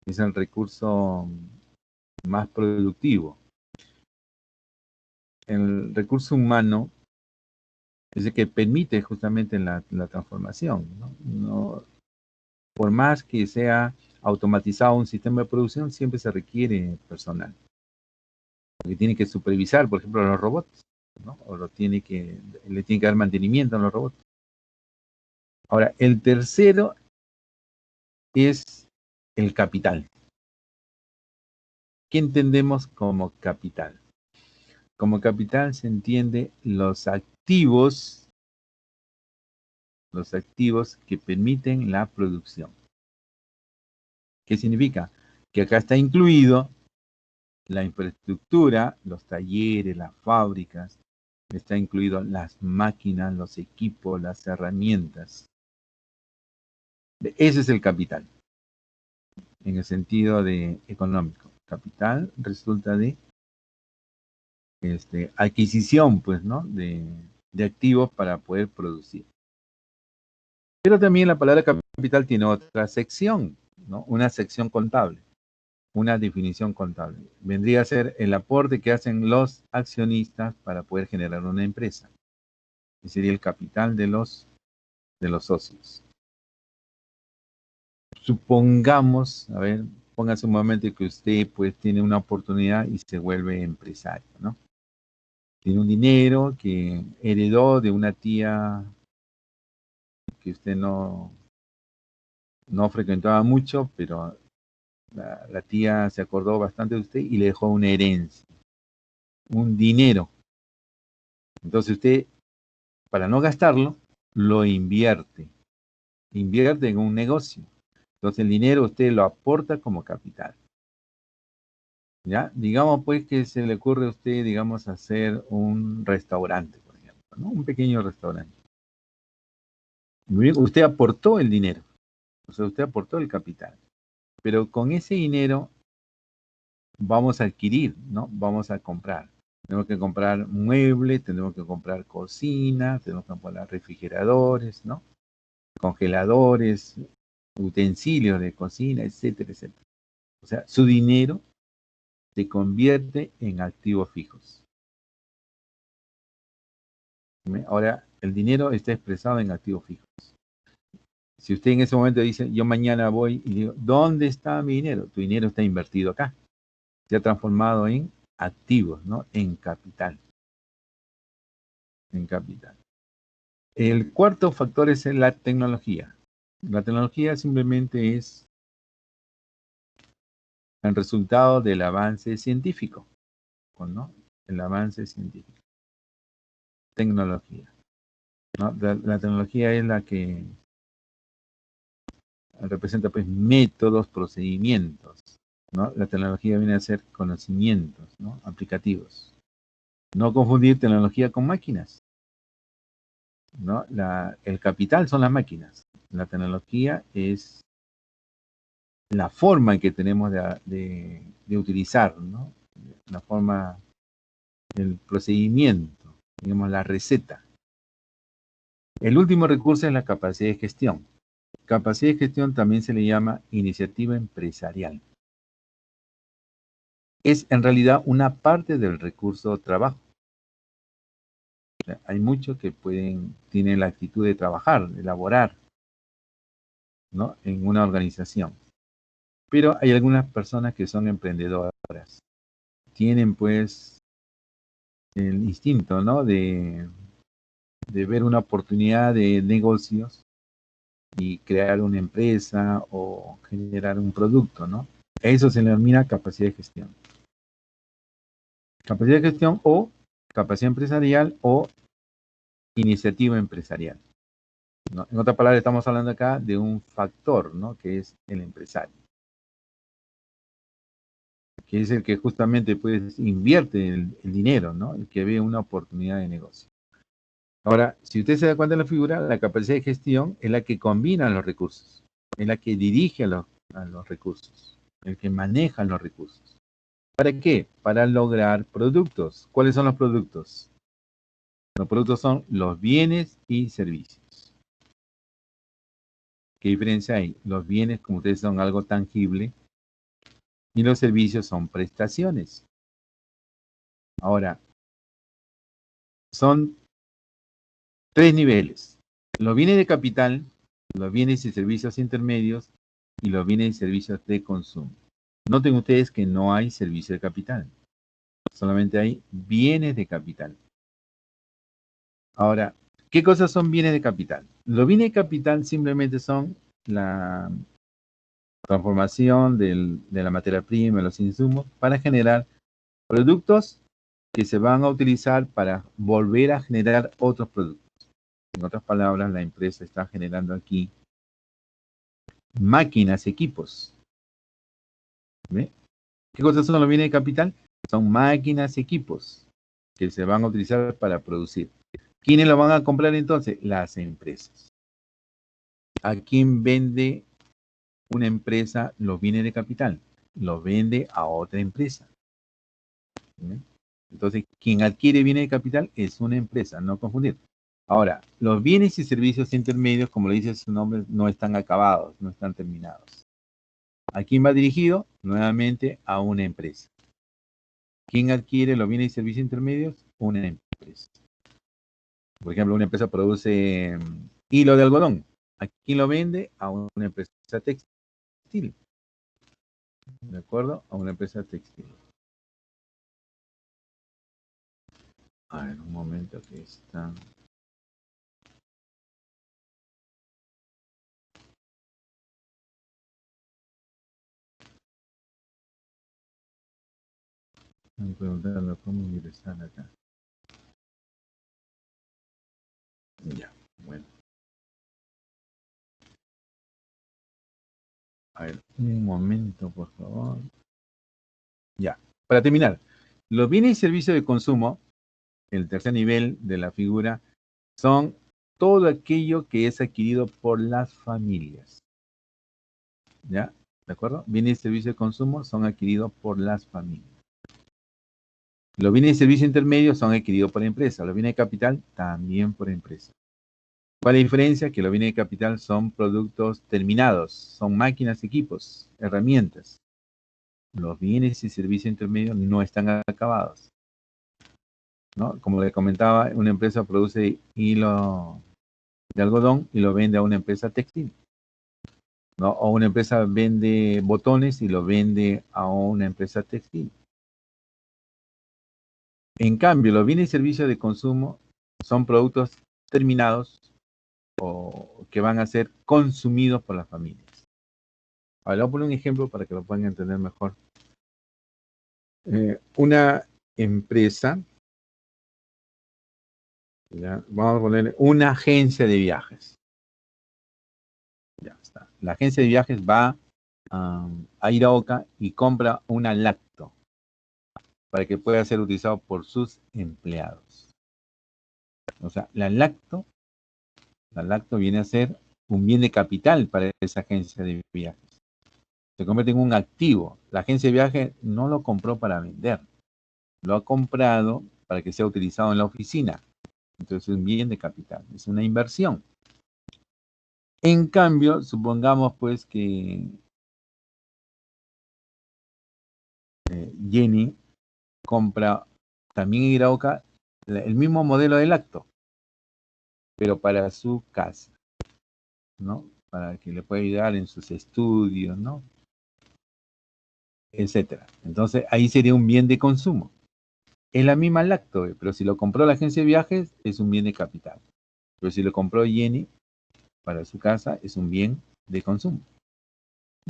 Es el recurso más productivo. El recurso humano es el que permite justamente la transformación, ¿no? Por más que sea automatizado un sistema de producción, siempre se requiere personal. Porque tiene que supervisar, por ejemplo, a los robots, ¿no? O le tiene que dar mantenimiento a los robots. Ahora, el tercero es el capital. ¿Qué entendemos como capital? Como capital se entiende los activos que permiten la producción. ¿Qué significa? Que acá está incluido la infraestructura, los talleres, las fábricas, está incluido las máquinas, los equipos, las herramientas. Ese es el capital, en el sentido económico. Capital resulta de adquisición, pues, ¿no? De activos para poder producir. Pero también la palabra capital tiene otra sección, ¿no? Una sección contable, una definición contable. Vendría a ser el aporte que hacen los accionistas para poder generar una empresa. Ese sería el capital de los socios. Supongamos, a ver, póngase un momento que usted pues tiene una oportunidad y se vuelve empresario, ¿no? Tiene un dinero que heredó de una tía que usted no frecuentaba mucho, pero la tía se acordó bastante de usted y le dejó una herencia, un dinero. Entonces usted, para no gastarlo, lo invierte en un negocio. Entonces el dinero usted lo aporta como capital. ¿Ya? Digamos pues que se le ocurre a usted, digamos, hacer un restaurante, por ejemplo, ¿no? Un pequeño restaurante. Muy bien, usted aportó el dinero, o sea, usted aportó el capital, pero con ese dinero vamos a adquirir, ¿no? Vamos a comprar. Tenemos que comprar muebles, tenemos que comprar cocina, tenemos que comprar refrigeradores, ¿no? Congeladores, utensilios de cocina, etcétera, etcétera. O sea, su dinero se convierte en activos fijos. Ahora, el dinero está expresado en activos fijos. Si usted en ese momento dice, yo mañana voy y digo, ¿dónde está mi dinero? Tu dinero está invertido acá. Se ha transformado en activos, ¿no? En capital. En capital. El cuarto factor es la tecnología. La tecnología simplemente es el resultado del avance científico, ¿no? El avance científico. Tecnología, ¿no? La tecnología es la que representa pues métodos, procedimientos, ¿no? La tecnología viene a ser conocimientos, ¿no? Aplicativos. No confundir tecnología con máquinas, ¿no? El capital son las máquinas. La tecnología es la forma en que tenemos de utilizar, ¿no? La forma, el procedimiento, digamos, la receta. El último recurso es la capacidad de gestión. Capacidad de gestión también se le llama iniciativa empresarial. Es en realidad una parte del recurso trabajo. O sea, hay muchos que tienen la actitud de trabajar, de elaborar, ¿no? En una organización. Pero hay algunas personas que son emprendedoras. Tienen pues el instinto, ¿no? De ver una oportunidad de negocios y crear una empresa o generar un producto, ¿no? Eso se denomina capacidad de gestión. Capacidad de gestión o capacidad empresarial o iniciativa empresarial, ¿no? En otras palabras, estamos hablando acá de un factor, ¿no? Que es el empresario, que es el que justamente pues invierte el dinero, ¿no? El que ve una oportunidad de negocio. Ahora, si usted se da cuenta en la figura, la capacidad de gestión es la que combina los recursos, es la que dirige a los recursos, el que maneja los recursos. ¿Para qué? Para lograr productos. ¿Cuáles son los productos? Los productos son los bienes y servicios. ¿Qué diferencia hay? Los bienes, como ustedes, son algo tangible y los servicios son prestaciones. Ahora, son tres niveles. Los bienes de capital, los bienes y servicios intermedios y los bienes y servicios de consumo. Noten ustedes que no hay servicio de capital, solamente hay bienes de capital. Ahora, ¿qué cosas son bienes de capital? Los bienes de capital simplemente son la transformación de la materia prima, los insumos, para generar productos que se van a utilizar para volver a generar otros productos. En otras palabras, la empresa está generando aquí máquinas, equipos. ¿Ve? ¿Qué cosas son los bienes de capital? Son máquinas, equipos que se van a utilizar para producir. ¿Quiénes lo van a comprar entonces? Las empresas. ¿A quién vende una empresa los bienes de capital? Los vende a otra empresa. ¿Ve? Entonces, quien adquiere bienes de capital es una empresa, no confundir. Ahora, los bienes y servicios intermedios, como le dice su nombre, no están acabados, no están terminados. ¿A quién va dirigido? Nuevamente a una empresa. ¿Quién adquiere los bienes y servicios intermedios? Una empresa. Por ejemplo, una empresa produce hilo de algodón. ¿A quién lo vende? A una empresa textil. ¿De acuerdo? A una empresa textil. A ver, un momento que está. Voy a preguntarle cómo ingresar acá. Ya, bueno. A ver, un momento, por favor. Ya. Para terminar, los bienes y servicios de consumo, el tercer nivel de la figura, son todo aquello que es adquirido por las familias. ¿Ya? ¿De acuerdo? Bienes y servicios de consumo son adquiridos por las familias. Los bienes y servicios intermedios son adquiridos por empresas. Los bienes de capital también por empresas. ¿Cuál es la diferencia? Que los bienes de capital son productos terminados, son máquinas, equipos, herramientas. Los bienes y servicios intermedios no están acabados, ¿no? Como le comentaba, una empresa produce hilo de algodón y lo vende a una empresa textil, ¿no? O una empresa vende botones y lo vende a una empresa textil. En cambio, los bienes y servicios de consumo son productos terminados o que van a ser consumidos por las familias. Ahora, le voy a poner un ejemplo para que lo puedan entender mejor. Una empresa, ¿ya? Vamos a poner una agencia de viajes. Ya está. La agencia de viajes va a Iraoka y compra una lacto para que pueda ser utilizado por sus empleados. O sea, la lacto viene a ser un bien de capital para esa agencia de viajes. Se convierte en un activo. La agencia de viajes no lo compró para vender, lo ha comprado para que sea utilizado en la oficina. Entonces es un bien de capital, es una inversión. En cambio, supongamos pues que Jenny compra también en Iraoka el mismo modelo de lacto, pero para su casa, ¿no? Para que le pueda ayudar en sus estudios, ¿no? Etcétera. Entonces ahí sería un bien de consumo. Es la misma lacto, pero si lo compró la agencia de viajes es un bien de capital. Pero si lo compró Jenny para su casa es un bien de consumo.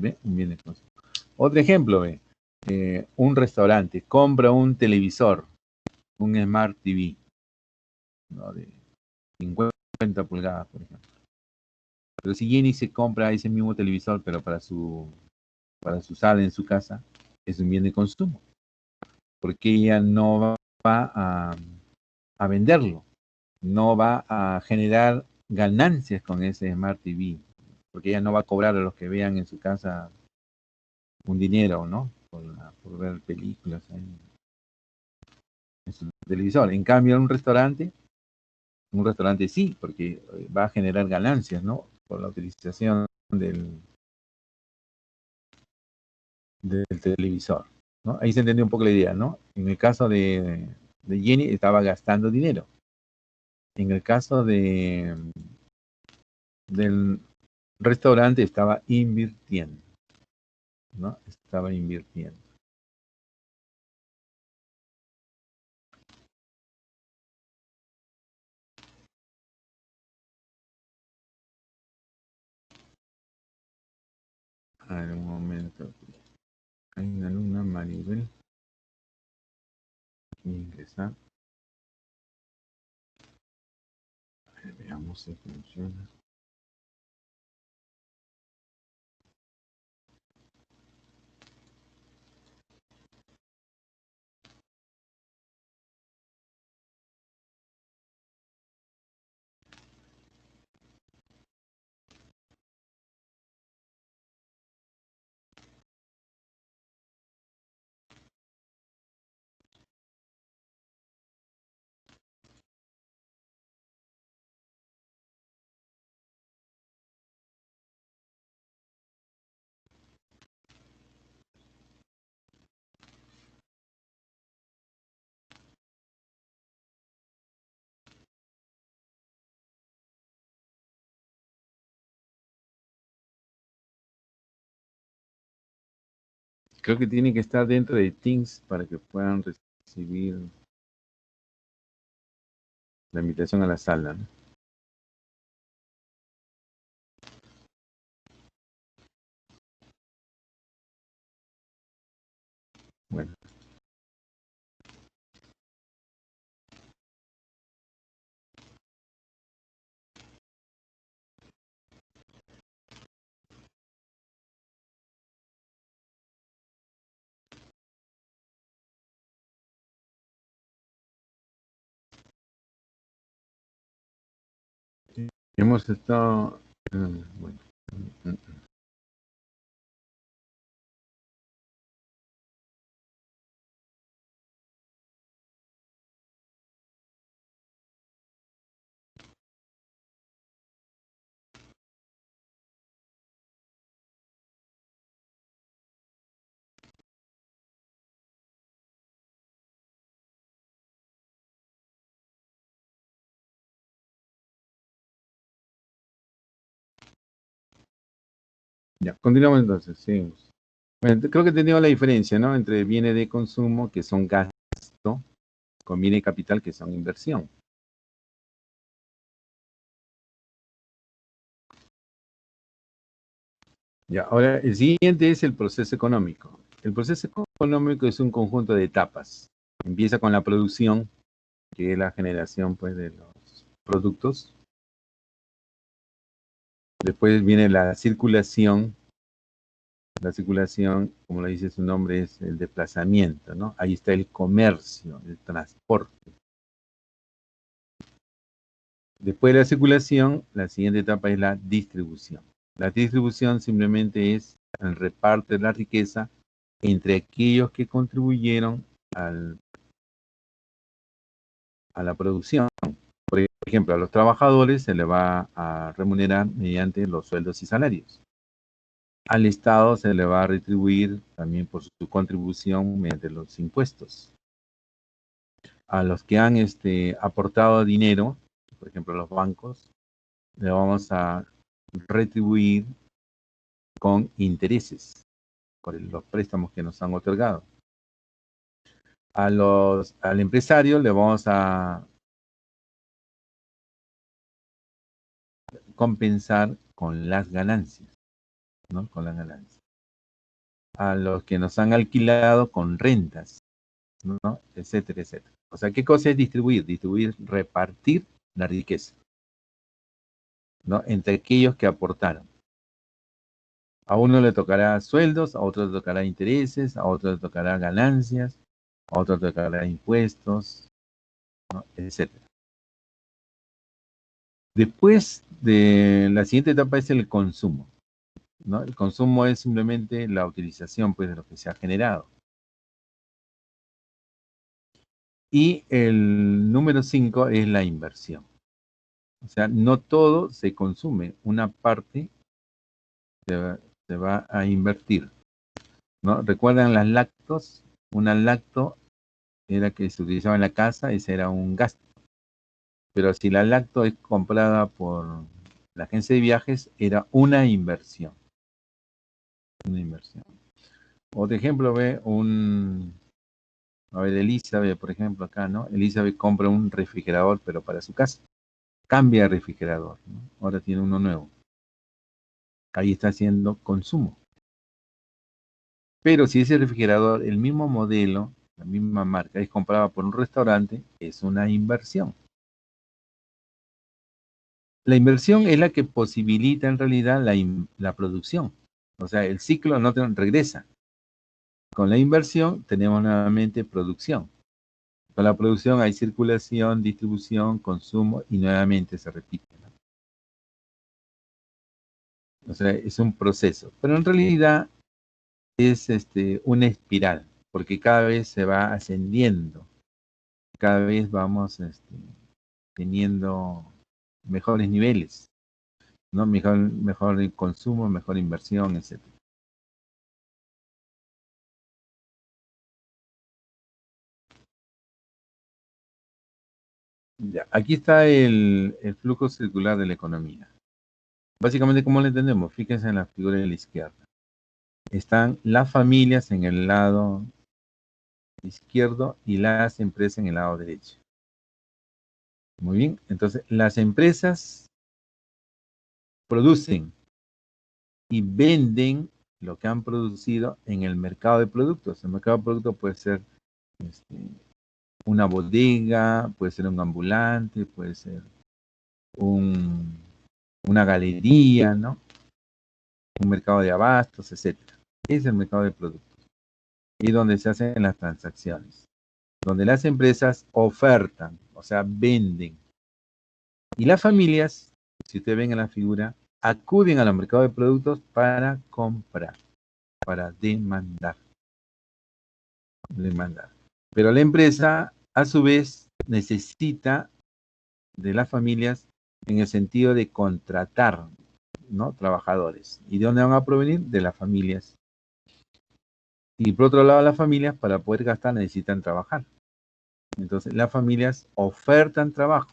¿Ve? Un bien de consumo. Otro ejemplo, ¿ve? Un restaurante compra un televisor, un Smart TV, ¿no? De 50 pulgadas, por ejemplo. Pero si Jenny se compra ese mismo televisor, pero para su sala en su casa, es un bien de consumo. Porque ella no va a venderlo, no va a generar ganancias con ese Smart TV, porque ella no va a cobrar a los que vean en su casa un dinero, ¿no? Por ver películas ahí en su televisor. En cambio, en un restaurante sí, porque va a generar ganancias, ¿no? Por la utilización del televisor, ¿no? Ahí se entendió un poco la idea, ¿no? En el caso de Jenny estaba gastando dinero. En el caso del restaurante estaba invirtiendo, ¿no? Estaba invirtiendo. A ver, un momento. Hay una alumna, Maribel. Ingresar. A ver, veamos si funciona. Creo que tiene que estar dentro de Teams para que puedan recibir la invitación a la sala, ¿no? Bueno. Hemos estado... bueno. Ya, continuamos entonces, seguimos. Bueno, creo que tenemos la diferencia, ¿no? Entre bienes de consumo, que son gasto, con bienes de capital, que son inversión. Ya, ahora, el siguiente es el proceso económico. El proceso económico es un conjunto de etapas. Empieza con la producción, que es la generación, pues, de los productos. Después viene la circulación. La circulación, como lo dice su nombre, es el desplazamiento, ¿no? Ahí está el comercio, el transporte. Después de la circulación, la siguiente etapa es la distribución. La distribución simplemente es el reparto de la riqueza entre aquellos que contribuyeron a la producción. Por ejemplo, a los trabajadores se les va a remunerar mediante los sueldos y salarios. Al Estado se le va a retribuir también por su contribución mediante los impuestos. A los que han aportado dinero, por ejemplo los bancos, le vamos a retribuir con intereses por los préstamos que nos han otorgado. Al empresario le vamos a compensar con las ganancias, ¿no? Con las ganancias. A los que nos han alquilado con rentas, ¿no? Etcétera, etcétera. O sea, ¿qué cosa es distribuir? Distribuir, repartir la riqueza, ¿no? Entre aquellos que aportaron. A uno le tocará sueldos, a otro le tocará intereses, a otro le tocará ganancias, a otro le tocará impuestos, ¿no? Etcétera. Después de la siguiente etapa es el consumo, ¿no? El consumo es simplemente la utilización, pues, de lo que se ha generado. Y el número 5 es la inversión. O sea, no todo se consume, una parte se va a invertir, ¿no? ¿Recuerdan las lactos? Una lacto era que se utilizaba en la casa, ese era un gasto. Pero si la lacto es comprada por la agencia de viajes, era una inversión. Una inversión. Otro ejemplo, a ver, Elizabeth, por ejemplo, acá, ¿no? Elizabeth compra un refrigerador, pero para su casa. Cambia de refrigerador, ¿no? Ahora tiene uno nuevo. Ahí está haciendo consumo. Pero si ese refrigerador, el mismo modelo, la misma marca, es comprada por un restaurante, es una inversión. La inversión es la que posibilita en realidad la producción. O sea, el ciclo no regresa. Con la inversión tenemos nuevamente producción. Con la producción hay circulación, distribución, consumo y nuevamente se repite, ¿no? O sea, es un proceso. Pero en realidad es una espiral, porque cada vez se va ascendiendo. Cada vez vamos teniendo mejores niveles, ¿no? Mejor consumo, mejor inversión, etc. Ya, aquí está el flujo circular de la economía. Básicamente, ¿cómo lo entendemos? Fíjense en la figura de la izquierda. Están las familias en el lado izquierdo y las empresas en el lado derecho. Muy bien, entonces las empresas producen y venden lo que han producido en el mercado de productos. El mercado de productos puede ser una bodega, puede ser un ambulante, puede ser una galería, ¿no? Un mercado de abastos, etcétera. Es el mercado de productos. Y donde se hacen las transacciones. Donde las empresas ofertan, o sea, venden. Y las familias si ustedes ven en la figura, acuden a los mercados de productos para comprar, para demandar. Pero la empresa, a su vez, necesita de las familias en el sentido de contratar, ¿no?, trabajadores. ¿Y de dónde van a provenir? De las familias. Y por otro lado, las familias, para poder gastar, necesitan trabajar. Entonces, las familias ofertan trabajo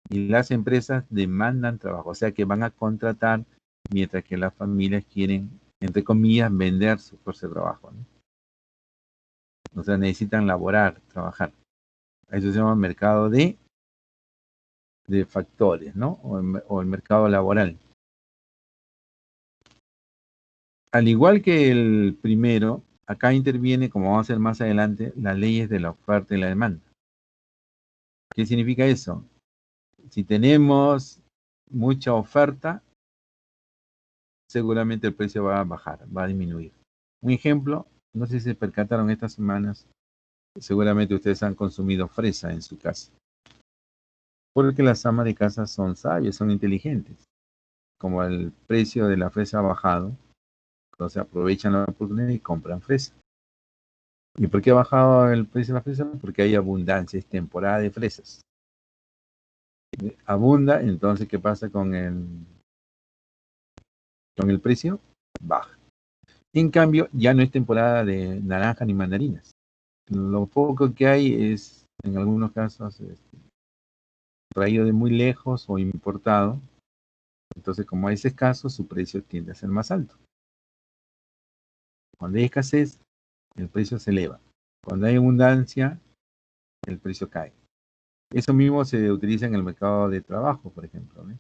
y las empresas demandan trabajo. O sea que van a contratar, mientras que las familias quieren, entre comillas, vender su fuerza de trabajo, ¿no? O sea, necesitan laborar, trabajar. Eso se llama mercado de factores, ¿no? O el mercado laboral. Al igual que el primero, acá interviene, como vamos a hacer más adelante, las leyes de la oferta y la demanda. ¿Qué significa eso? Si tenemos mucha oferta, seguramente el precio va a bajar, va a disminuir. Un ejemplo, no sé si se percataron estas semanas, seguramente ustedes han consumido fresa en su casa. Porque las amas de casa son sabias, son inteligentes. Como el precio de la fresa ha bajado, entonces aprovechan la oportunidad y compran fresa. ¿Y por qué ha bajado el precio de la fresa? Porque hay abundancia, es temporada de fresas. Abunda, entonces, ¿qué pasa con el precio? Baja. En cambio, ya no es temporada de naranja ni mandarinas. Lo poco que hay es, en algunos casos, traído de muy lejos o importado. Entonces, como es escaso, su precio tiende a ser más alto. Cuando hay escasez, el precio se eleva. Cuando hay abundancia, el precio cae. Eso mismo se utiliza en el mercado de trabajo, por ejemplo, ¿no?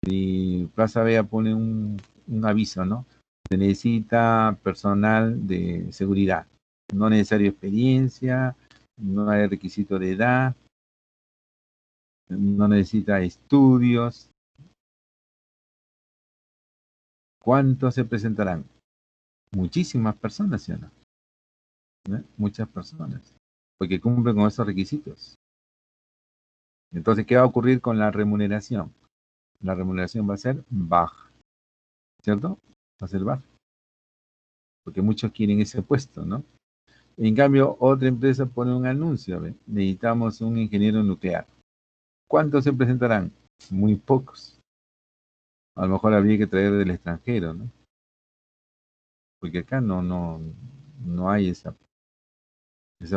Si Plaza Vea pone un aviso, ¿no? Se necesita personal de seguridad. No necesario experiencia, no hay requisito de edad, no necesita estudios. ¿Cuántos se presentarán? Muchísimas personas, ¿sí o no? ¿No? Muchas personas, porque cumplen con esos requisitos. Entonces, ¿qué va a ocurrir con la remuneración? La remuneración va a ser baja, ¿cierto? Va a ser baja, porque muchos quieren ese puesto, ¿no? En cambio, otra empresa pone un anuncio, ¿ve? Necesitamos un ingeniero nuclear. ¿Cuántos se presentarán? Muy pocos. A lo mejor habría que traer del extranjero, ¿no? Porque acá no hay esa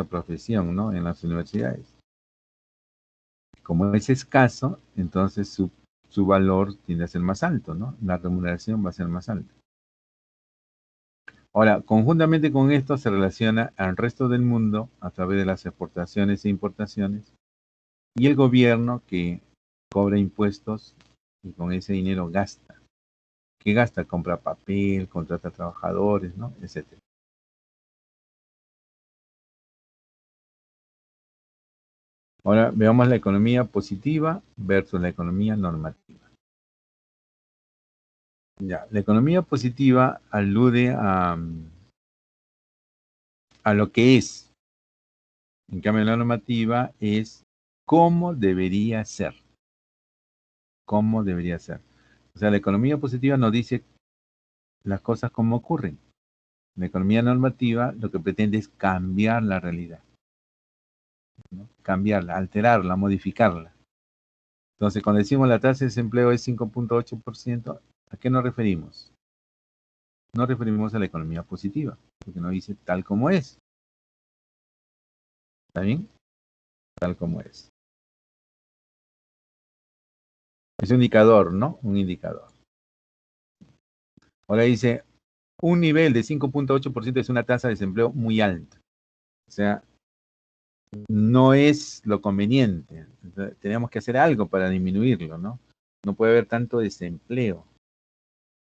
profesión, ¿no?, en las universidades. Como es escaso, entonces su valor tiende a ser más alto, ¿no? La remuneración va a ser más alta. Ahora, conjuntamente con esto se relaciona al resto del mundo a través de las exportaciones e importaciones y el gobierno que cobra impuestos y con ese dinero gasta. ¿Qué gasta? Compra papel, contrata trabajadores, ¿no?, etcétera. Ahora veamos la economía positiva versus la economía normativa. Ya, la economía positiva alude a lo que es. En cambio, la normativa es cómo debería ser. Cómo debería ser. O sea, la economía positiva nos dice las cosas como ocurren. La economía normativa lo que pretende es cambiar la realidad, ¿no? Cambiarla, alterarla, modificarla. Entonces, cuando decimos la tasa de desempleo es 5.8%, ¿a qué nos referimos? Nos referimos a la economía positiva, porque nos dice tal como es. ¿Está bien? Tal como es. Es un indicador, ¿no? Un indicador. Ahora dice, un nivel de 5.8% es una tasa de desempleo muy alta. O sea, no es lo conveniente. Entonces, tenemos que hacer algo para disminuirlo, ¿no? No puede haber tanto desempleo.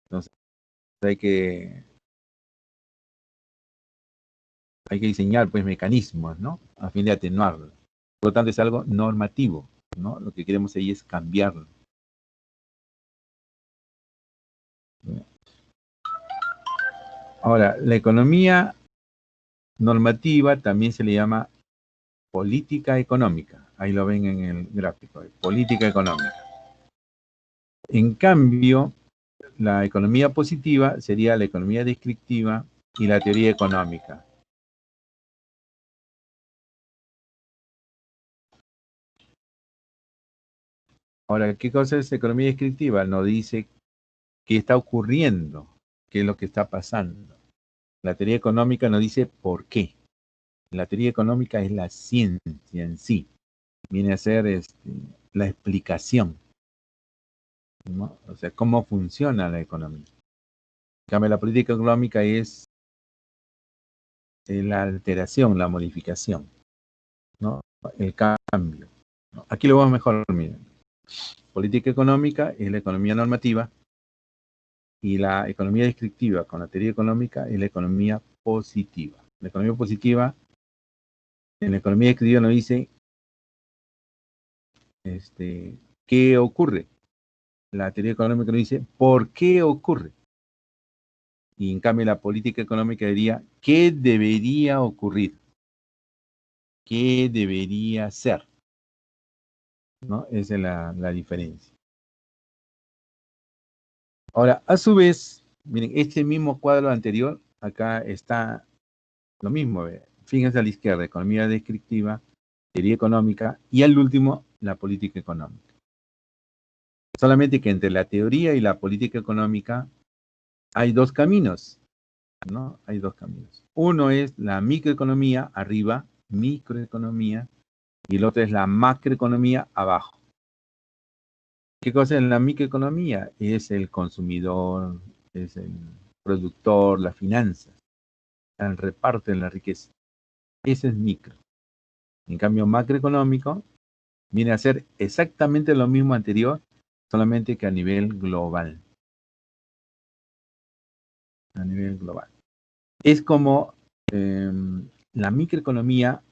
Entonces, hay que diseñar, pues, mecanismos, ¿no?, a fin de atenuarlo. Por lo tanto, es algo normativo, ¿no? Lo que queremos ahí es cambiarlo. Ahora, la economía normativa también se le llama política económica. Ahí lo ven en el gráfico, política económica. En cambio, la economía positiva sería la economía descriptiva y la teoría económica. Ahora, ¿qué cosa es economía descriptiva? Nos dice qué está ocurriendo, qué es lo que está pasando. La teoría económica nos dice por qué. La teoría económica es la ciencia en sí. Viene a ser la explicación, ¿no? O sea, cómo funciona la economía. En cambio, la política económica es la alteración, la modificación, ¿no? El cambio, ¿no? Aquí lo vamos mejor, miren. Política económica es la economía normativa y la economía descriptiva con la teoría económica es la economía positiva. La economía positiva, en la economía descriptiva nos dice qué ocurre. La teoría económica nos dice por qué ocurre. Y en cambio la política económica diría qué debería ocurrir, qué debería ser, ¿no? Esa es la diferencia. Ahora, a su vez, miren, este mismo cuadro anterior, acá está lo mismo. Fíjense a la izquierda, economía descriptiva, teoría económica, y al último, la política económica. Solamente que entre la teoría y la política económica hay dos caminos, ¿no? Hay dos caminos. Uno es la microeconomía, arriba, microeconomía, y el otro es la macroeconomía, abajo. ¿Qué cosa es la microeconomía? Es el consumidor, es el productor, las finanzas, el reparto de la riqueza. Ese es micro. En cambio, macroeconómico viene a ser exactamente lo mismo anterior, solamente que a nivel global. A nivel global. Es como la microeconomía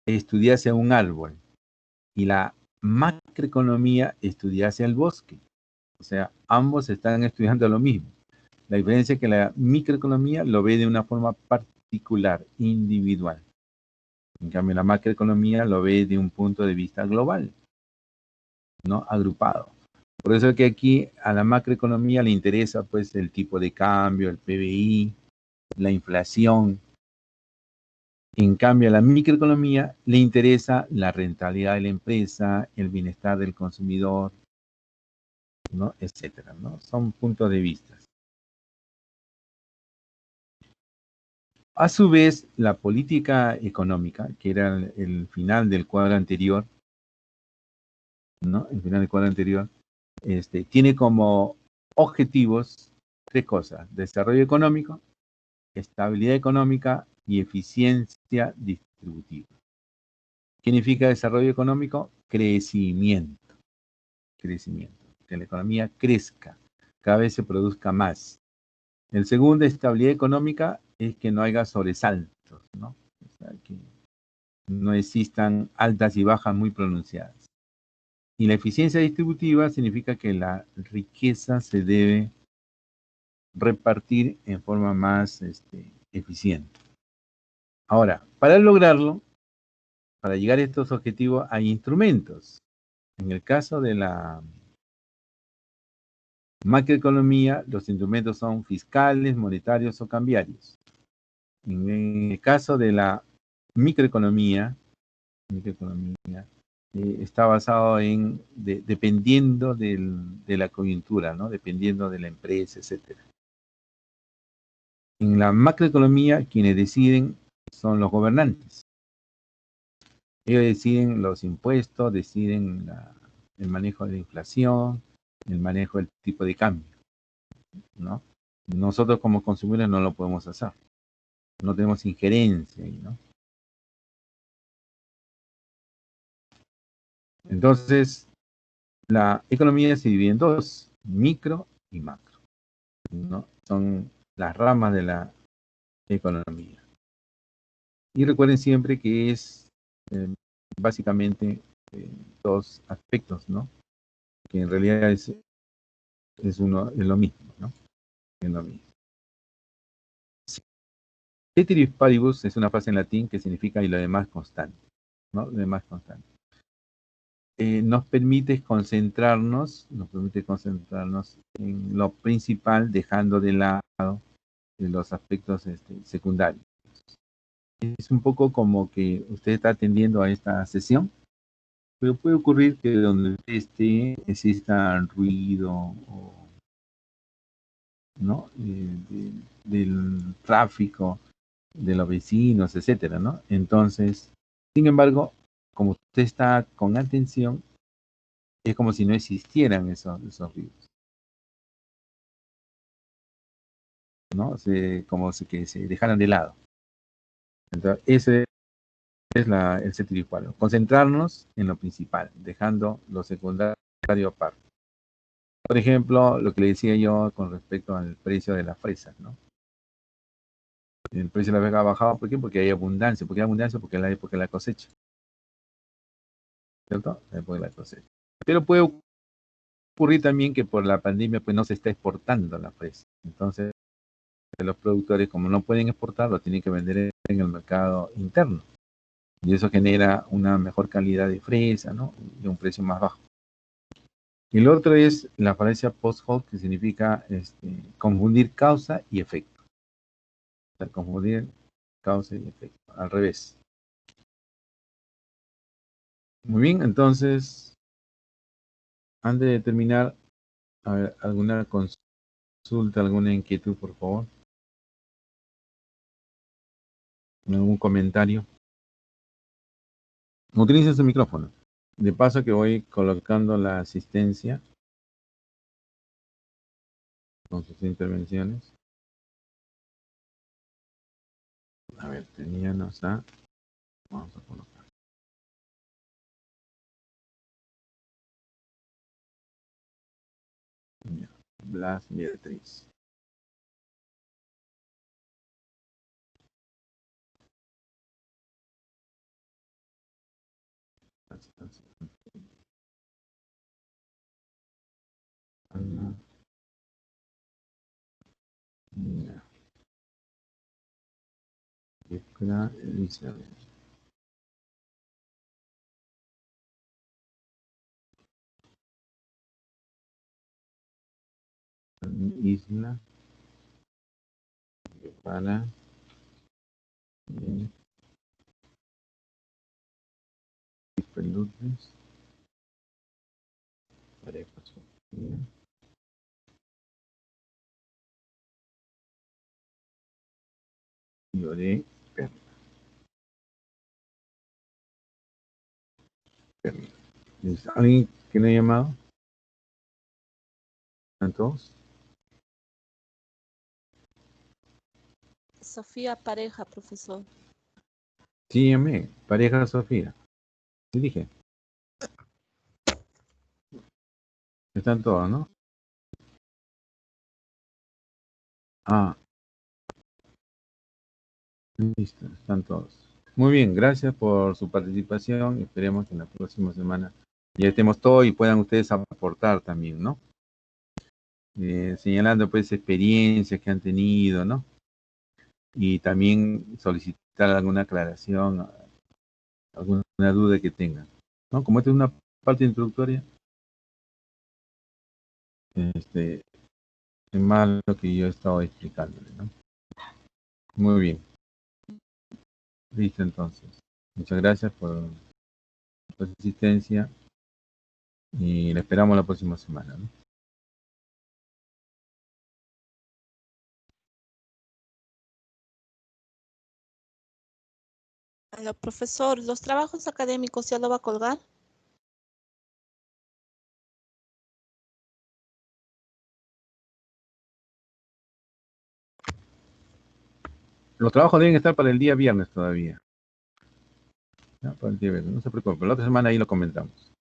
estudiase un árbol y la macroeconomía estudiase el bosque. O sea, ambos están estudiando lo mismo. La diferencia es que la microeconomía lo ve de una forma particular, individual. En cambio, la macroeconomía lo ve de un punto de vista global, ¿no? Agrupado. Por eso es que aquí a la macroeconomía le interesa pues el tipo de cambio, el PBI, la inflación. En cambio, a la microeconomía le interesa la rentabilidad de la empresa, el bienestar del consumidor, ¿no? Etcétera, ¿no? Son puntos de vista. A su vez, la política económica, que era el final del cuadro anterior, ¿no? El final del cuadro anterior, tiene como objetivos tres cosas: desarrollo económico, estabilidad económica y eficiencia distributiva. ¿Qué significa desarrollo económico? Crecimiento. Crecimiento. Que la economía crezca, cada vez se produzca más. El segundo, estabilidad económica, es que no haya sobresaltos, ¿no? O sea, que no existan altas y bajas muy pronunciadas. Y la eficiencia distributiva significa que la riqueza se debe repartir en forma más eficiente. Ahora, para lograrlo, para llegar a estos objetivos, hay instrumentos. En el caso de la macroeconomía, los instrumentos son fiscales, monetarios o cambiarios. En el caso de la microeconomía está basado en, dependiendo de la coyuntura, ¿no? Dependiendo de la empresa, etc. En la macroeconomía, quienes deciden son los gobernantes. Ellos deciden los impuestos, deciden el manejo de la inflación, el manejo del tipo de cambio, ¿no? Nosotros como consumidores no lo podemos hacer. No tenemos injerencia ahí, ¿no? Entonces, la economía se divide en dos, micro y macro, ¿no? Son las ramas de la economía. Y recuerden siempre que es básicamente dos aspectos, ¿no? Que en realidad es lo mismo, ¿no? Es lo mismo. Ceteris paribus es una frase en latín que significa y lo demás constante, ¿no? Lo demás constante. nos permite concentrarnos en lo principal, dejando de lado los aspectos secundarios. Es un poco como que usted está atendiendo a esta sesión, pero puede ocurrir que donde usted esté exista ruido, ¿no? Del tráfico, de los vecinos, etcétera, ¿no? Entonces, sin embargo, como usted está con atención, es como si no existieran esos ruidos, ¿no? Que se dejaran de lado. Entonces, ese es el sentido igual. Concentrarnos en lo principal, dejando lo secundario aparte. Por ejemplo, lo que le decía yo con respecto al precio de las fresas, ¿no? El precio de la fresa ha bajado, ¿por qué? Porque hay abundancia. ¿Por qué hay abundancia? Porque es la época de la cosecha. ¿Cierto? La época de la cosecha. Pero puede ocurrir también que por la pandemia pues no se está exportando la fresa. Entonces, los productores, como no pueden exportar, lo tienen que vender en el mercado interno. Y eso genera una mejor calidad de fresa, ¿no? Y un precio más bajo. Y lo otro es la falacia post-hoc, que significa confundir causa y efecto. O sea, confundir causa y efecto. Al revés. Muy bien, entonces, antes de terminar, a ver, ¿alguna consulta, alguna inquietud, por favor? ¿Algún comentario? Utilice su micrófono. De paso que voy colocando la asistencia con sus intervenciones. A ver, teníamos a... Vamos a colocar. Blas Beatriz. Ana. Mira. Elizabeth. Isla. Para. Pelutres. Pareja Sofía. Lloré. Perla. Perla. ¿Alguien que no ha llamado? ¿Están todos? Sofía Pareja, profesor. Sí, llamé. Pareja Sofía. Sí dije. Están todos, ¿no? Ah, listo, están todos. Muy bien, gracias por su participación. Esperemos que en la próxima semana ya estemos todos y puedan ustedes aportar también, ¿no? Señalando pues experiencias que han tenido, ¿no? Y también solicitar alguna aclaración, alguna duda que tengan, ¿no? Como esta es una parte introductoria, es más lo que yo he estado explicándole, ¿no? Muy bien. Listo, entonces. Muchas gracias por su asistencia y la esperamos la próxima semana, ¿no? Hola, profesor, ¿los trabajos académicos ya lo va a colgar? Los trabajos deben estar para el día viernes todavía. ¿Ya? Para el día viernes, no se preocupe, la otra semana ahí lo comentamos.